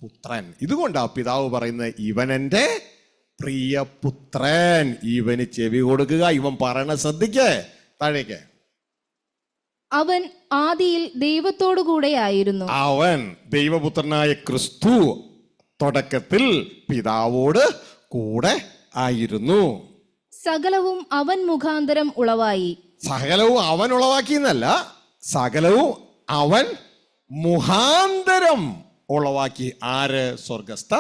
പുത്രൻ. ഇതുകൊണ്ടാ പിതാവ് പറയുന്നത് ഇവൻ എൻ്റെ പ്രിയപുത്രൻ, ഇവന് ചെവി കൊടുക്കുക. ഇവൻ പറയണ ശ്രദ്ധിക്കേ. താഴേക്ക്. അവൻ ആദിയിൽ ദൈവത്തോടു കൂടെയായിരുന്നു. അവൻ ദൈവപുത്രനായ ക്രിസ്തു തുടക്കത്തിൽ പിതാവോട് കൂടെ ആയിരുന്നു. സകലവും അവൻ മുഖാന്തരം ഉളവായി. സകലവും അവൻ ഉളവാക്കിയെന്നല്ല, സകലവും അവൻ മുഖാന്തരം ഉളവാക്കി. ആര്? സ്വർഗസ്ഥ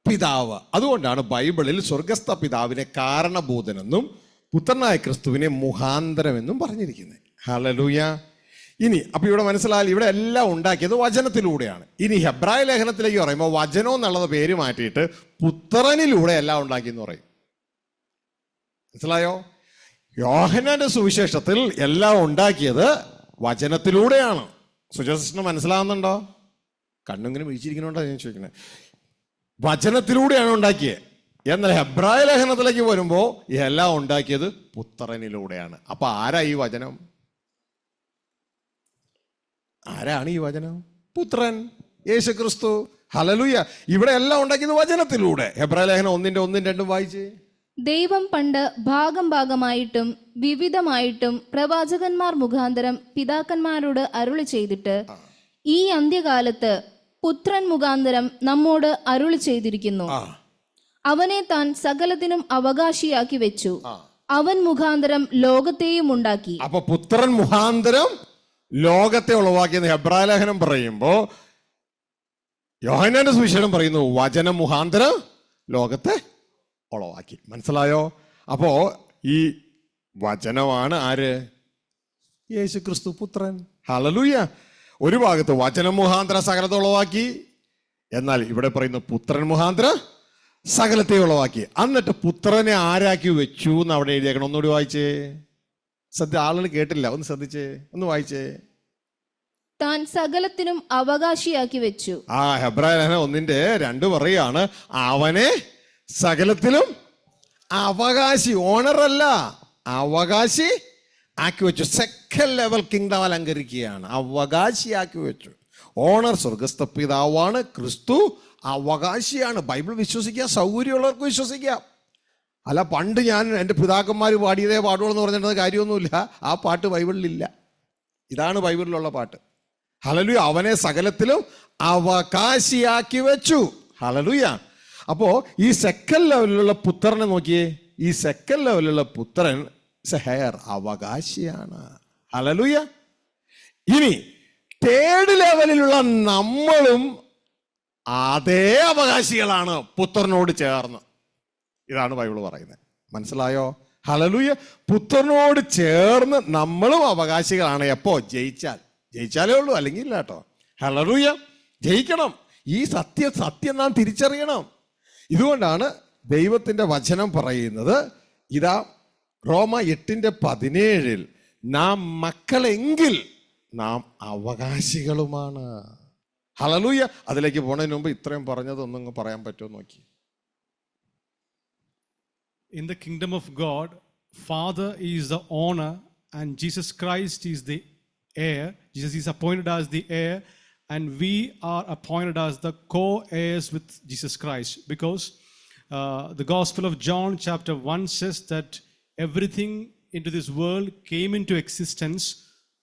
പിതാവ്. അതുകൊണ്ടാണ് ബൈബിളിൽ സ്വർഗസ്ഥ പിതാവിനെ കാരണഭൂതനെന്നും പുത്രനായ ക്രിസ്തുവിനെ മുഖാന്തരം എന്നും പറഞ്ഞിരിക്കുന്നത്. ഹല്ലേലൂയ. ഇനി അപ്പൊ ഇവിടെ മനസ്സിലായാൽ ഇവിടെ എല്ലാം ഉണ്ടാക്കിയത് വചനത്തിലൂടെയാണ്. ഇനി ഹെബ്രായ ലേഖനത്തിലേക്ക് പറയുമ്പോൾ വചനം എന്നുള്ളത് പേര് മാറ്റിയിട്ട് പുത്രനിലൂടെ എല്ലാം ഉണ്ടാക്കിയെന്ന് പറയും. മനസ്സിലായോ? യോഹന്നാന്റെ സുവിശേഷത്തിൽ എല്ലാം ഉണ്ടാക്കിയത് വചനത്തിലൂടെയാണ്. സുജസിന് മനസ്സിലാവുന്നുണ്ടോ? കണ്ണിങ്ങനെ വീഴ്ചിരിക്കണോണ്ടാ ഞാൻ ചോദിക്കുന്നത്. വചനത്തിലൂടെയാണ് ഉണ്ടാക്കിയത്. എന്നാൽ ഹെബ്രായ ലേഖനത്തിലേക്ക് വരുമ്പോൾ എല്ലാം ഉണ്ടാക്കിയത് പുത്രനിലൂടെയാണ്. അപ്പൊ ആരാ ഈ വചനം? ആരാണ് ഈ വചനം? പുത്രൻ, യേശു ക്രിസ്തു. ഹല്ലേലൂയ. ഇവിടെ എല്ലാം ഉണ്ടാക്കിയത് വചനത്തിലൂടെ. ഹെബ്രായ ലേഖനം 1:1-2 വായിച്ചേ. ദൈവം പണ്ട് ഭാഗം ഭാഗമായിട്ടും വിവിധമായിട്ടും പ്രവാചകന്മാർ മുഖാന്തരം പിതാക്കന്മാരോട് അരുളി ചെയ്തിട്ട് ഈ അന്ത്യകാലത്ത് പുത്രൻ മുഖാന്തരം നമ്മോട് അരുളി ചെയ്തിരിക്കുന്നു. അവനെ താൻ സകലത്തിനും അവകാശിയാക്കി വെച്ചു. അവൻ മുഖാന്തരം ലോകത്തെയും ഉണ്ടാക്കി. അപ്പൊ പുത്രൻ മുഖാന്തരം ലോകത്തെ ഉളവാക്കിയെന്ന് ഹെബ്രായ ലേഖനം പറയുമ്പോ യോഹന്നാന്റെ സുവിശേഷം പറയുന്നു വചനം മുഖാന്തരം ലോകത്തെ ഉളവാക്കി. മനസ്സിലായോ? അപ്പോ ഈ വചനമാണ് ആര്? യേശു ക്രിസ്തു പുത്രൻ. ഹല്ലേലൂയ. ഒരു ഭാഗത്ത് വചനം മുഖാന്തരം സകലത്തെ ഉളവാക്കി, എന്നാൽ ഇവിടെ പറയുന്നു പുത്രൻ മുഖാന്തരം സകലത്തെ ഉളവാക്കി. എന്നിട്ട് പുത്രനെ ആരാക്കി വെച്ചു എന്ന് അവിടെ എഴുതിയേക്കണം. ഒന്നുകൂടി വായിച്ചേ. ആളുകൾ കേട്ടില്ല, ഒന്ന് ശ്രദ്ധിച്ചേ, ഒന്ന് വായിച്ചേ. താൻ സകലത്തിനും അവകാശിയാക്കി വെച്ചു. ഹെബ്രായ ലേഖനം 1:2 പറയാണ് അവനെ സകലത്തിലും അവകാശി, ഓണറല്ല, അവകാശി ആക്കി വെച്ചു. സെക്കൻഡ് ലെവൽ കിങ്ഡം അലങ്കരിക്കുകയാണ്. അവകാശിയാക്കി വെച്ചു. ഓണർ സ്വർഗസ്ഥ പിതാവാണ്, ക്രിസ്തു അവകാശിയാണ്. ബൈബിൾ വിശ്വസിക്കുക, സൗകര്യമുള്ളവർക്ക് വിശ്വസിക്കാം. അല്ല പണ്ട് ഞാൻ എൻ്റെ പിതാക്കന്മാർ പാടിയതേ പാടുള്ളൂ എന്ന് പറഞ്ഞിട്ട് കാര്യമൊന്നുമില്ല. ആ പാട്ട് ബൈബിളിലില്ല. ഇതാണ് ബൈബിളിലുള്ള പാട്ട്. ഹല്ലേലൂയ. അവനെ സകലത്തിലും അവകാശിയാക്കി വെച്ചു. ഹല്ലേലൂയ. അപ്പോ ഈ സെക്കൻഡ് ലെവലിലുള്ള പുത്രനെ നോക്കിയേ. ഈ സെക്കൻഡ് ലെവലിലുള്ള പുത്രൻ ഹെയർ അവകാശിയാണ്. ഹല്ലേലൂയ. ഇനി തേർഡ് ലെവലിലുള്ള നമ്മളും അതേ അവകാശികളാണ് പുത്രനോട് ചേർന്ന്. ഇതാണ് ബൈബിൾ പറയുന്നത്. മനസ്സിലായോ? ഹല്ലേലൂയ. പുത്രനോട് ചേർന്ന് നമ്മളും അവകാശികളാണ്. എപ്പോ? ജയിച്ചാലേ ഉള്ളൂ, അല്ലെങ്കിൽ ഇല്ല കേട്ടോ. ഹല്ലേലൂയ. ജയിക്കണം. ഈ സത്യം നാം തിരിച്ചറിയണം. ഇതുകൊണ്ടാണ് ദൈവത്തിന്റെ വചനം പറയുന്നത്, ഇതാ റോമ 8:17 നാം മക്കളെങ്കിൽ നാം അവകാശികളുമാണ്. ഹല്ലേലൂയ. അതിലേക്ക് പോണതിന് മുമ്പ് ഇത്രയും പറഞ്ഞത് ഒന്നും പറയാൻ പറ്റുമോ നോക്കി. In the kingdom of God, Father is the owner and Jesus Christ is the heir. Jesus is appointed as the heir and we are appointed as the co-heirs with Jesus Christ, because the Gospel of John chapter 1 says that everything into this world came into existence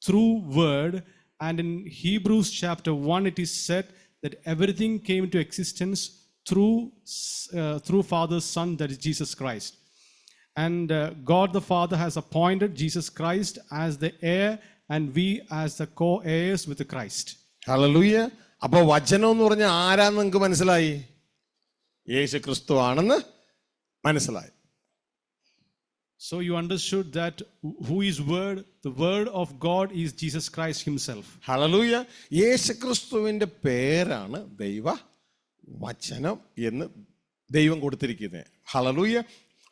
through word, and in Hebrews chapter 1 it is said that everything came into existence through Father's Son, that is Jesus Christ. And God the Father has appointed Jesus Christ as the heir and we as the co-heirs with the Christ. Hallelujah. അപ്പോൾ വചനം എന്ന് പറഞ്ഞാൽ ആരാന്ന് നിങ്ങൾക്ക് മനസ്സിലായി? യേശു ക്രിസ്തു ആണെന്ന് മനസ്സിലായി. So you understood that who is word? The word of God is Jesus Christ himself. Hallelujah. യേശു ക്രിസ്തുവിന്റെ പേരാണ് ദൈവ വചനം എന്ന് ദൈവം കൊടുത്തിരിക്കുന്നത്. ഹല്ലേലൂയ.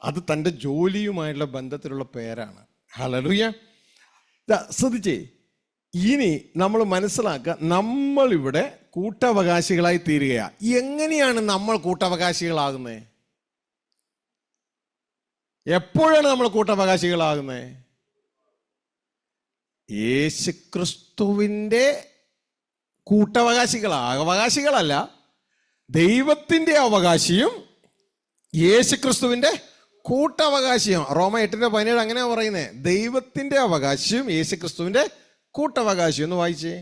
അത് തൻ്റെ ജോലിയുമായുള്ള ബന്ധത്തിലുള്ള പേരാണ്. ഹല്ലേലൂയ. ശ്രദ്ധിച്ചേ, ഇനി നമ്മൾ മനസ്സിലാക്കുക, നമ്മളിവിടെ കൂട്ടവകാശികളായി തീരുകയാണ്. എങ്ങനെയാണ് നമ്മൾ കൂട്ടവകാശികളാകുന്നത്? എപ്പോഴാണ് നമ്മൾ കൂട്ടവകാശികളാകുന്നത്? യേശുക്രിസ്തുവിൻ്റെ അവകാശികളല്ല, ദൈവത്തിൻ്റെ അവകാശിയും യേശുക്രിസ്തുവിൻ്റെ കൂട്ടവകാശിയും. റോമ 8:17 അങ്ങനെയാ പറയുന്നത്. ദൈവത്തിൻ്റെ അവകാശിയും യേശുക്രിസ്തുവിൻ്റെ കൂട്ടവകാശിയും. ഒന്ന് വായിച്ചേ.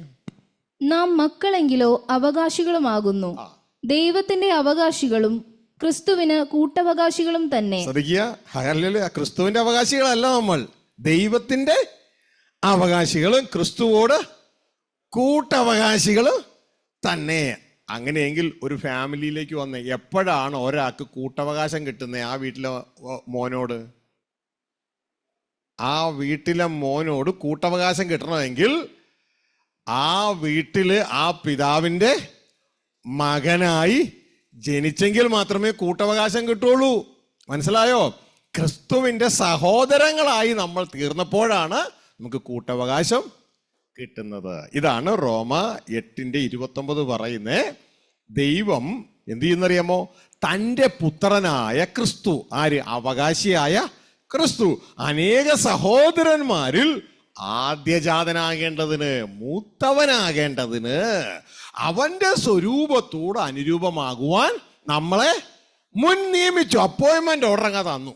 നാം മക്കളെങ്കിലോ അവകാശികളുമാകുന്നു, ദൈവത്തിന്റെ അവകാശികളും ക്രിസ്തുവിന് കൂട്ടവകാശികളും തന്നെ. ശ്രദ്ധിക്കുക, ക്രിസ്തുവിന്റെ അവകാശികളല്ല, നമ്മൾ ദൈവത്തിന്റെ അവകാശികളും ക്രിസ്തുവോട് കൂട്ടവകാശികളും തന്നെ. അങ്ങനെയെങ്കിൽ ഒരു ഫാമിലിയിലേക്ക് വന്ന് എപ്പോഴാണ് ഒരാൾക്ക് കൂട്ടവകാശം കിട്ടുന്നത്? ആ വീട്ടിലെ മോനോട്, ആ വീട്ടിലെ മോനോട് കൂട്ടവകാശം കിട്ടണമെങ്കിൽ ആ വീട്ടില് ആ പിതാവിൻ്റെ മകനായി ജനിച്ചെങ്കിൽ മാത്രമേ കൂട്ടവകാശം കിട്ടുള്ളൂ. മനസ്സിലായോ? ക്രിസ്തുവിൻ്റെ സഹോദരങ്ങളായി നമ്മൾ തീർന്നപ്പോഴാണ് നമുക്ക് കൂട്ടവകാശം കിട്ടുന്നത്. ഇതാണ് റോമ 8:29 പറയുന്നത്. ദൈവം എന്ത് ചെയ്യുന്നറിയാമോ? തൻ്റെ പുത്രനായ ക്രിസ്തു, ആര്? അവകാശിയായ ക്രിസ്തു, അനേക സഹോദരന്മാരിൽ ആദ്യജാതനാകേണ്ടതിന്, മൂത്തവനാകേണ്ടതിന്, അവന്റെ സ്വരൂപത്തോട് അനുരൂപമാകുവാൻ നമ്മളെ മുൻ നിയമിച്ചു. അപ്പോയിൻമെന്റ് ഓർഡർ തന്നു.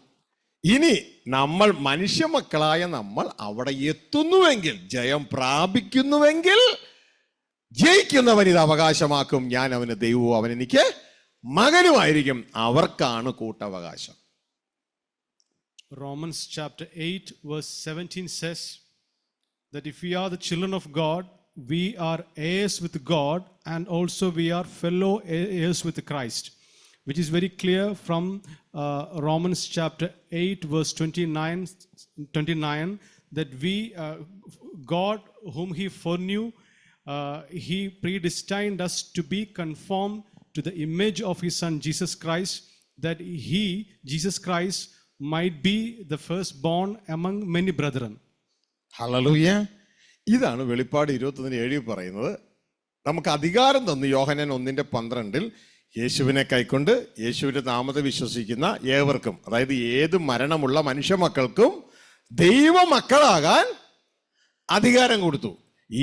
ഇനി നമ്മൾ മനുഷ്യമക്കളായ നമ്മൾ അവിടെ എത്തുന്നുവെങ്കിൽ, ജയം പ്രാപിക്കുന്നുവെങ്കിൽ, ജയിക്കുന്നവൻ ഇത് അവകാശമാക്കും. ഞാൻ അവന് ദൈവവും അവൻ എനിക്ക് മകനുമായിരിക്കും. അവർക്കാണ് കൂട്ടവകാശം. Romans chapter 8 verse 17 says that if we are the children of God, we are heirs with God and also we are fellow heirs with Christ, which is very clear from Romans chapter 8 verse 29 that we God whom he foreknew, he predestined us to be conformed to the image of his son Jesus Christ, that he, Jesus Christ, might be the firstborn among many brethren. Hallelujah. ഇതാണ് വെളിപ്പാട് 21:7 പറയുന്നത്. നമുക്ക് അധികാരം തന്നു. യോഹന്നാൻ 1:12 യേശുവിനെ കൈക്കൊണ്ട് യേശുവിൻ്റെ നാമത്തെ വിശ്വസിക്കുന്ന ഏവർക്കും, അതായത് ഏത് മരണമുള്ള മനുഷ്യ മക്കൾക്കും ദൈവമക്കളാകാൻ അധികാരം കൊടുത്തു.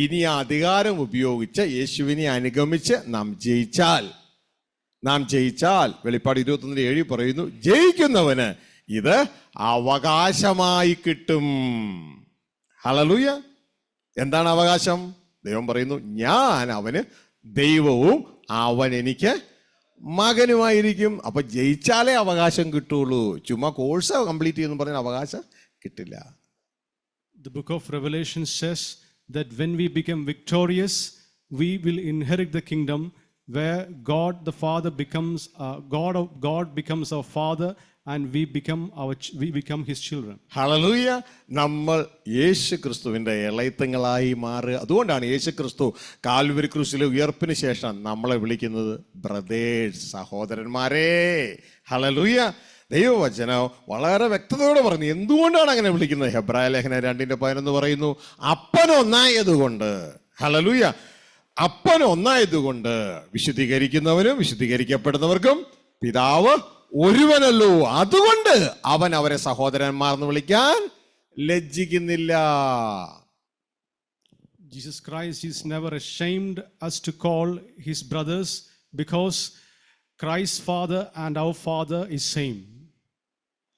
ഇനി ആ അധികാരം ഉപയോഗിച്ച് യേശുവിനെ അനുഗമിച്ച് നാം ജയിച്ചാൽ വെളിപ്പാട് 21:7 പറയുന്നു, ജയിക്കുന്നവന് ഇത് അവകാശമായി കിട്ടും. ഹല്ലേലൂയ. എന്താണ് അവകാശം? ദൈവം പറയുന്നു, ഞാൻ അവന് ദൈവവും അവൻ എനിക്ക് മകനുമായിരിക്കും. അപ്പൊ ജയിച്ചാലേ അവകാശം കിട്ടുള്ളൂ. ചുമ്മാ കോഴ്സ് കംപ്ലീറ്റ് ചെയ്യുന്ന പറഞ്ഞ അവകാശം കിട്ടില്ല. The book of Revelation says that when we become victorious, we will inherit the kingdom where God the Father becomes God becomes our Father and we become his children. Hallelujah. നമ്മൾ യേശു ക്രിസ്തുവിൻ്റെ ഇളയത്തങ്ങളായി മാറുക. അതുകൊണ്ടാണ് യേശു ക്രിസ്തു Calvary ക്രൂശിലെ ഉയർപ്പിന് ശേഷം നമ്മളെ വിളിക്കുന്നത് brothers, സഹോദരന്മാരെ. ഹല്ലേലൂയ. ദൈവവചനം വളരെ വ്യക്തതയോടെ പറഞ്ഞു എന്തുകൊണ്ടാണ് അങ്ങനെ വിളിക്കുന്നത്. ഹെബ്രായ ലേഖനം 2:11 പറയുന്നു, അപ്പൻ ഒന്നായതുകൊണ്ട്. ഹല്ലേലൂയ. അപ്പൻ ഒന്നായതുകൊണ്ട് വിശുദ്ധീകരിക്കുന്നവനും വിശുദ്ധീകരിക്കപ്പെടുന്നവർക്കും പിതാവ് ഒരുവനല്ലോ, അതുകൊണ്ട് അവൻ അവരെ സഹോദരന്മാർ എന്ന് വിളിക്കാൻ ലജ്ജിക്കുന്നില്ല. Jesus Christ is never ashamed us to call his brothers because Christ's Father and our Father is same.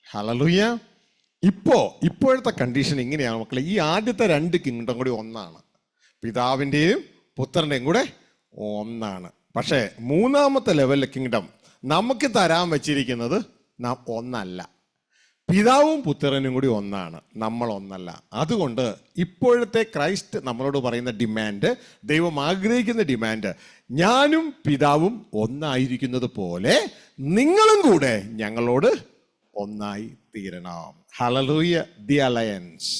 Hallelujah. ഇപ്പോഴത്തെ കണ്ടീഷൻ ഇങ്ങനെയാണ് മക്കളെ. ഈ ആദ്യത്തെ 2 കിങ്ഡം കൂടി ഒന്നാണ്, പിതാവിൻ്റെയും പുത്രൻ്റെയും കൂടെ ഒന്നാണ്. പക്ഷേ 3ാമത്തെ ലെവലിലെ കിങ്ഡം നമുക്ക് തരാൻ വെച്ചിരിക്കുന്നത് ഒന്നല്ല. പിതാവും പുത്രനും കൂടി ഒന്നാണ്, നമ്മൾ ഒന്നല്ല. അതുകൊണ്ട് ഇപ്പോഴത്തെ ക്രൈസ്റ്റ് നമ്മളോട് പറയുന്ന ഡിമാൻഡ്, ദൈവം ആഗ്രഹിക്കുന്ന ഡിമാൻഡ്, ഞാനും പിതാവും ഒന്നായിരിക്കുന്നത് പോലെ നിങ്ങളും കൂടെ ഞങ്ങളോട് ഒന്നായി തീരണം. ഹല്ലേലൂയ. ദി അലയൻസ്,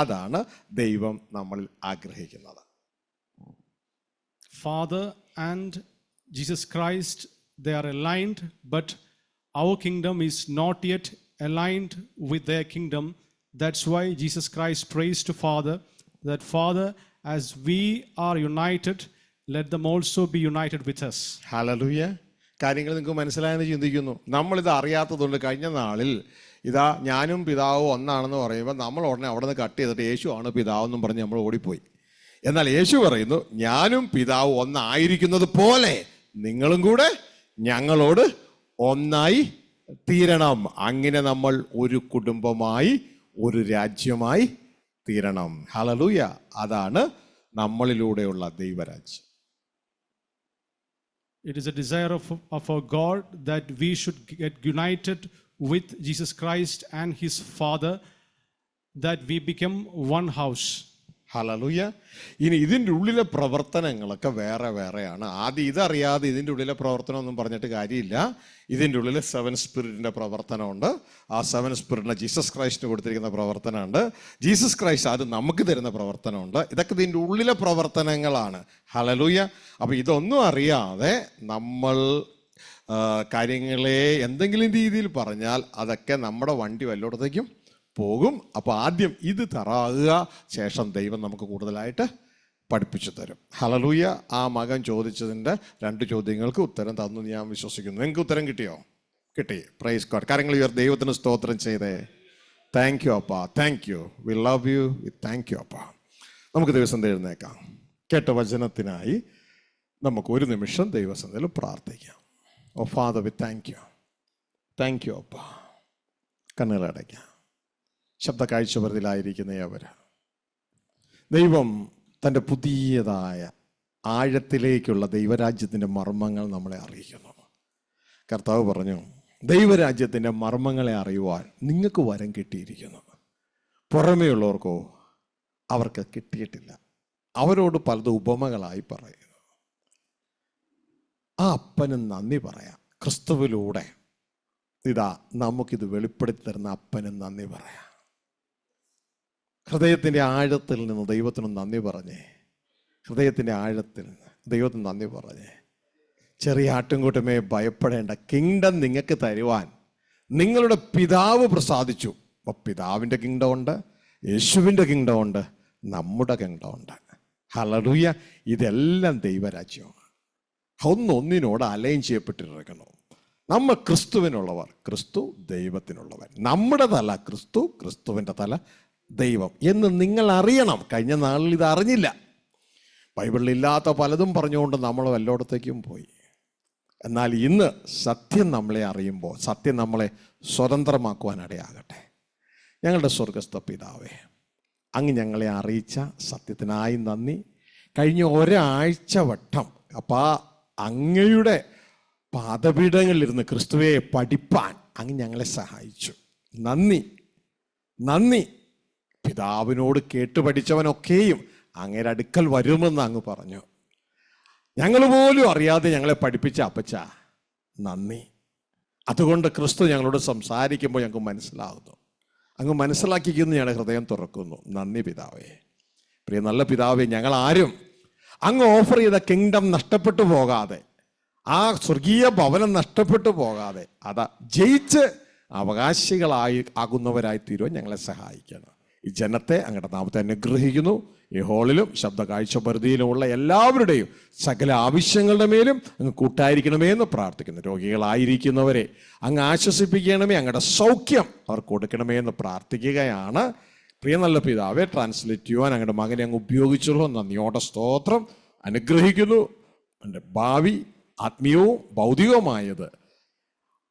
അതാണ് ദൈവം നമ്മളിൽ ആഗ്രഹിക്കുന്നത്. Father and Jesus Christ, they are aligned, but our kingdom is not yet aligned with their kingdom. That's why Jesus Christ prays to Father that, Father, as we are united, let them also be united with us. Hallelujah. കാര്യങ്ങൾ നിങ്ങൾക്ക് മനസ്സിലായെന്ന് ചിന്തിക്കുന്നു. നമ്മളിത് അറിയാത്തതുകൊണ്ട് കഴിഞ്ഞ നാളിൽ ഇതാ ഞാനും പിതാവും ഒന്നാണെന്ന് പറയുമ്പോൾ നമ്മൾ ഉടനെ അവിടെ നിന്ന് കട്ട് ചെയ്തിട്ട് യേശു ആണ് പിതാവെന്നും പറഞ്ഞ് നമ്മൾ ഓടിപ്പോയി. എന്നാൽ യേശു പറയുന്നു, ഞാനും പിതാവും ഒന്നായിരിക്കുന്നത് പോലെ നിങ്ങളും കൂടെ ഞങ്ങളോട് ഒന്നായി തീരണം. അങ്ങനെ നമ്മൾ ഒരു കുടുംബമായി, ഒരു രാജ്യമായി തീരണം. ഹല്ലേലൂയ. അതാണ് നമ്മളിലൂടെയുള്ള ദൈവരാജ്യം. It is a desire of our God that we should get united with Jesus Christ and his Father, that we become one house. Hallelujah. ഇനി ഇതിൻ്റെ ഉള്ളിലെ പ്രവർത്തനങ്ങളൊക്കെ വേറെ വേറെയാണ്. ആദ്യം ഇതറിയാതെ ഇതിൻ്റെ ഉള്ളിലെ പ്രവർത്തനം ഒന്നും പറഞ്ഞിട്ട് കാര്യമില്ല. ഇതിൻ്റെ ഉള്ളിൽ 7 സ്പിരിറ്റിൻ്റെ പ്രവർത്തനമുണ്ട്. ആ 7 സ്പിരിറ്റിന് ജീസസ് ക്രൈസ്റ്റിന് കൊടുത്തിരിക്കുന്ന പ്രവർത്തനമുണ്ട്. ജീസസ് ക്രൈസ്റ്റ് അത് നമുക്ക് തരുന്ന പ്രവർത്തനമുണ്ട്. ഇതൊക്കെ ഇതിൻ്റെ ഉള്ളിലെ പ്രവർത്തനങ്ങളാണ്. ഹല്ലേലൂയ. അപ്പോൾ ഇതൊന്നും അറിയാതെ നമ്മൾ കാര്യങ്ങളെ എന്തെങ്കിലും രീതിയിൽ പറഞ്ഞാൽ അതൊക്കെ നമ്മുടെ വണ്ടി വല്ലോടത്തേക്കും പോകും. അപ്പോൾ ആദ്യം ഇത് തറാകുക, ശേഷം ദൈവം നമുക്ക് കൂടുതലായിട്ട് പഠിപ്പിച്ചു തരും. ഹല്ലേലൂയ. ആ മകൻ ചോദിച്ചതിൻ്റെ 2 ചോദ്യങ്ങൾക്ക് ഉത്തരം തന്നു ഞാൻ വിശ്വസിക്കുന്നു. നിങ്ങൾക്ക് ഉത്തരം കിട്ടിയോ? കിട്ടി. Praise God. കാര്യങ്ങൾ ഇവർ ദൈവത്തിന് സ്തോത്രം ചെയ്തേ. താങ്ക് യു അപ്പാ, thank you, we love you, thank you അപ്പാ. നമുക്ക് ദിവസം എഴുന്നേക്കാം. കേട്ട വചനത്തിനായി നമുക്ക് ഒരു നിമിഷം ദൈവസന്നിധിയിൽ പ്രാർത്ഥിക്കാം. Oh father, we thank you, thank you അപ്പാ. കണ്ണുകളടയ്ക്കാം. ശബ്ദ കാഴ്ചപരിധിയിലായിരിക്കുന്നവർ ദൈവം തൻ്റെ പുതിയതായ ആഴത്തിലേക്കുള്ള ദൈവരാജ്യത്തിൻ്റെ മർമ്മങ്ങൾ നമ്മളെ അറിയിക്കുന്നു. കർത്താവ് പറഞ്ഞു, ദൈവരാജ്യത്തിൻ്റെ മർമ്മങ്ങളെ അറിയുവാൻ നിങ്ങൾക്ക് വരം കിട്ടിയിരിക്കുന്നു. പുറമേ ഉള്ളവർക്കോ അവർക്ക് കിട്ടിയിട്ടില്ല. അവരോട് പലതും ഉപമകളായി പറയുന്നു. ആ അപ്പന് നന്ദി പറയാം. ക്രിസ്തുവിലൂടെ ഇതാ നമുക്കിത് വെളിപ്പെടുത്തി തരുന്ന അപ്പന് നന്ദി പറയാം. ഹൃദയത്തിൻ്റെ ആഴത്തിൽ നിന്ന് ദൈവത്തിന് നന്ദി പറഞ്ഞേ. ഹൃദയത്തിൻ്റെ ആഴത്തിൽ നിന്ന് ദൈവത്തിന് നന്ദി പറഞ്ഞേ. ചെറിയ ആട്ടുംകൂട്ടമേ ഭയപ്പെടേണ്ട, കിങ്ഡം നിങ്ങൾക്ക് തരുവാൻ നിങ്ങളുടെ പിതാവ് പ്രസാദിച്ചു. അപ്പോൾ പിതാവിൻ്റെ കിങ്ഡം ഉണ്ട്, യേശുവിൻ്റെ കിങ്ഡം ഉണ്ട്, നമ്മുടെ കിങ്ഡം ഉണ്ട്. ഹല്ലേലൂയ. ഇതെല്ലാം ദൈവരാജ്യമാണ്. ഒന്നൊന്നിനോട് അലൈൻ ചെയ്യപ്പെട്ടിരിക്കുന്നു. നമ്മൾ ക്രിസ്തുവിനുള്ളവർ, ക്രിസ്തു ദൈവത്തിനുള്ളവർ. നമ്മുടെ തല ക്രിസ്തു, ക്രിസ്തുവിൻ്റെ തല ദൈവം എന്ന് നിങ്ങൾ അറിയണം. കഴിഞ്ഞ നാളിൽ ഇത് അറിഞ്ഞില്ല. ബൈബിളിലില്ലാത്ത പലതും പറഞ്ഞുകൊണ്ട് നമ്മൾ എല്ലായിടത്തേക്കും പോയി. എന്നാൽ ഇന്ന് സത്യം നമ്മളെ അറിയുമ്പോൾ സത്യം നമ്മളെ സ്വതന്ത്രമാക്കുവാനിടയാകട്ടെ. ഞങ്ങളുടെ സ്വർഗസ്ഥ പിതാവേ, അങ്ങ് ഞങ്ങളെ അറിയിച്ച സത്യത്തിനായി നന്ദി. കഴിഞ്ഞ ഒരാഴ്ച വട്ടം അപ്പം അങ്ങയുടെ പാദപീഠങ്ങളിലിരുന്ന് ക്രിസ്തുവെ പഠിപ്പാൻ അങ്ങ് ഞങ്ങളെ സഹായിച്ചു. നന്ദി, നന്ദി. പിതാവിനോട് കേട്ടു പഠിച്ചവനൊക്കെയും അങ്ങയുടെ അടുക്കൽ വരുമെന്ന് അങ്ങ് പറഞ്ഞു. ഞങ്ങൾ പോലും അറിയാതെ ഞങ്ങളെ പഠിപ്പിച്ച അപ്പച്ച നന്ദി. അതുകൊണ്ട് ക്രിസ്തു ഞങ്ങളോട് സംസാരിക്കുമ്പോൾ ഞങ്ങൾക്ക് മനസ്സിലാകുന്നു. അങ്ങ് മനസ്സിലാക്കിക്കുന്നു, ഞങ്ങളുടെ ഹൃദയം തുറക്കുന്നു. നന്ദി പിതാവേ. പ്രിയ നല്ല പിതാവേ, ഞങ്ങൾ ആരും അങ്ങ് ഓഫർ ചെയ്ത കിങ്ഡം നഷ്ടപ്പെട്ടു പോകാതെ, ആ സ്വർഗീയ ഭവനം നഷ്ടപ്പെട്ടു പോകാതെ അതാ ജയിച്ച് അവകാശികളായി ആകുന്നവരായി തീരുവാൻ ഞങ്ങളെ സഹായിക്കണം. ഈ ജനത്തെ അങ്ങയുടെ നാമത്തെ അനുഗ്രഹിക്കുന്നു. ഈ ഹോളിലും ശബ്ദ കാഴ്ച പരിധിയിലുമുള്ള എല്ലാവരുടെയും സകല ആവശ്യങ്ങളുടെ മേലും അങ്ങ് കൂട്ടായിരിക്കണമേ എന്ന് പ്രാർത്ഥിക്കുന്നു. രോഗികളായിരിക്കുന്നവരെ അങ്ങ് ആശ്വസിപ്പിക്കണമേ, അങ്ങയുടെ സൗഖ്യം അവർ കൊടുക്കണമേ എന്ന് പ്രാർത്ഥിക്കുകയാണ്. പ്രിയ നല്ല പിതാവെ, ട്രാൻസ്ലേറ്റ് ചെയ്യുവാൻ അങ്ങയുടെ മകനെ അങ്ങ് ഉപയോഗിച്ചുള്ളൂ. നന്ദിയോടെ സ്തോത്രം. അനുഗ്രഹിക്കുന്നു. എൻ്റെ ഭാവി ആത്മീയവും ഭൗതികവുമായത്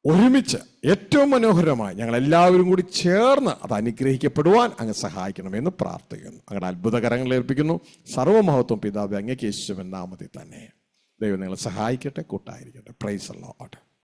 ഒരുമിച്ച് ഏറ്റവും മനോഹരമായി ഞങ്ങളെല്ലാവരും കൂടി ചേർന്ന് അത് അനുഗ്രഹിക്കപ്പെടുവാൻ അങ്ങ് സഹായിക്കണമെന്ന് പ്രാർത്ഥിക്കുന്നു. അങ്ങയുടെ അത്ഭുതകരങ്ങൾ ഏൽപ്പിക്കുന്നു. സർവ്വമഹത്വം പിതാവേ അങ്ങേക്ക് യേശുവിൻ നാമത്തിൽ തന്നെ. ദൈവം നിങ്ങളെ സഹായിക്കട്ടെ, കൂട്ടായിരിക്കട്ടെ. Price the Lord.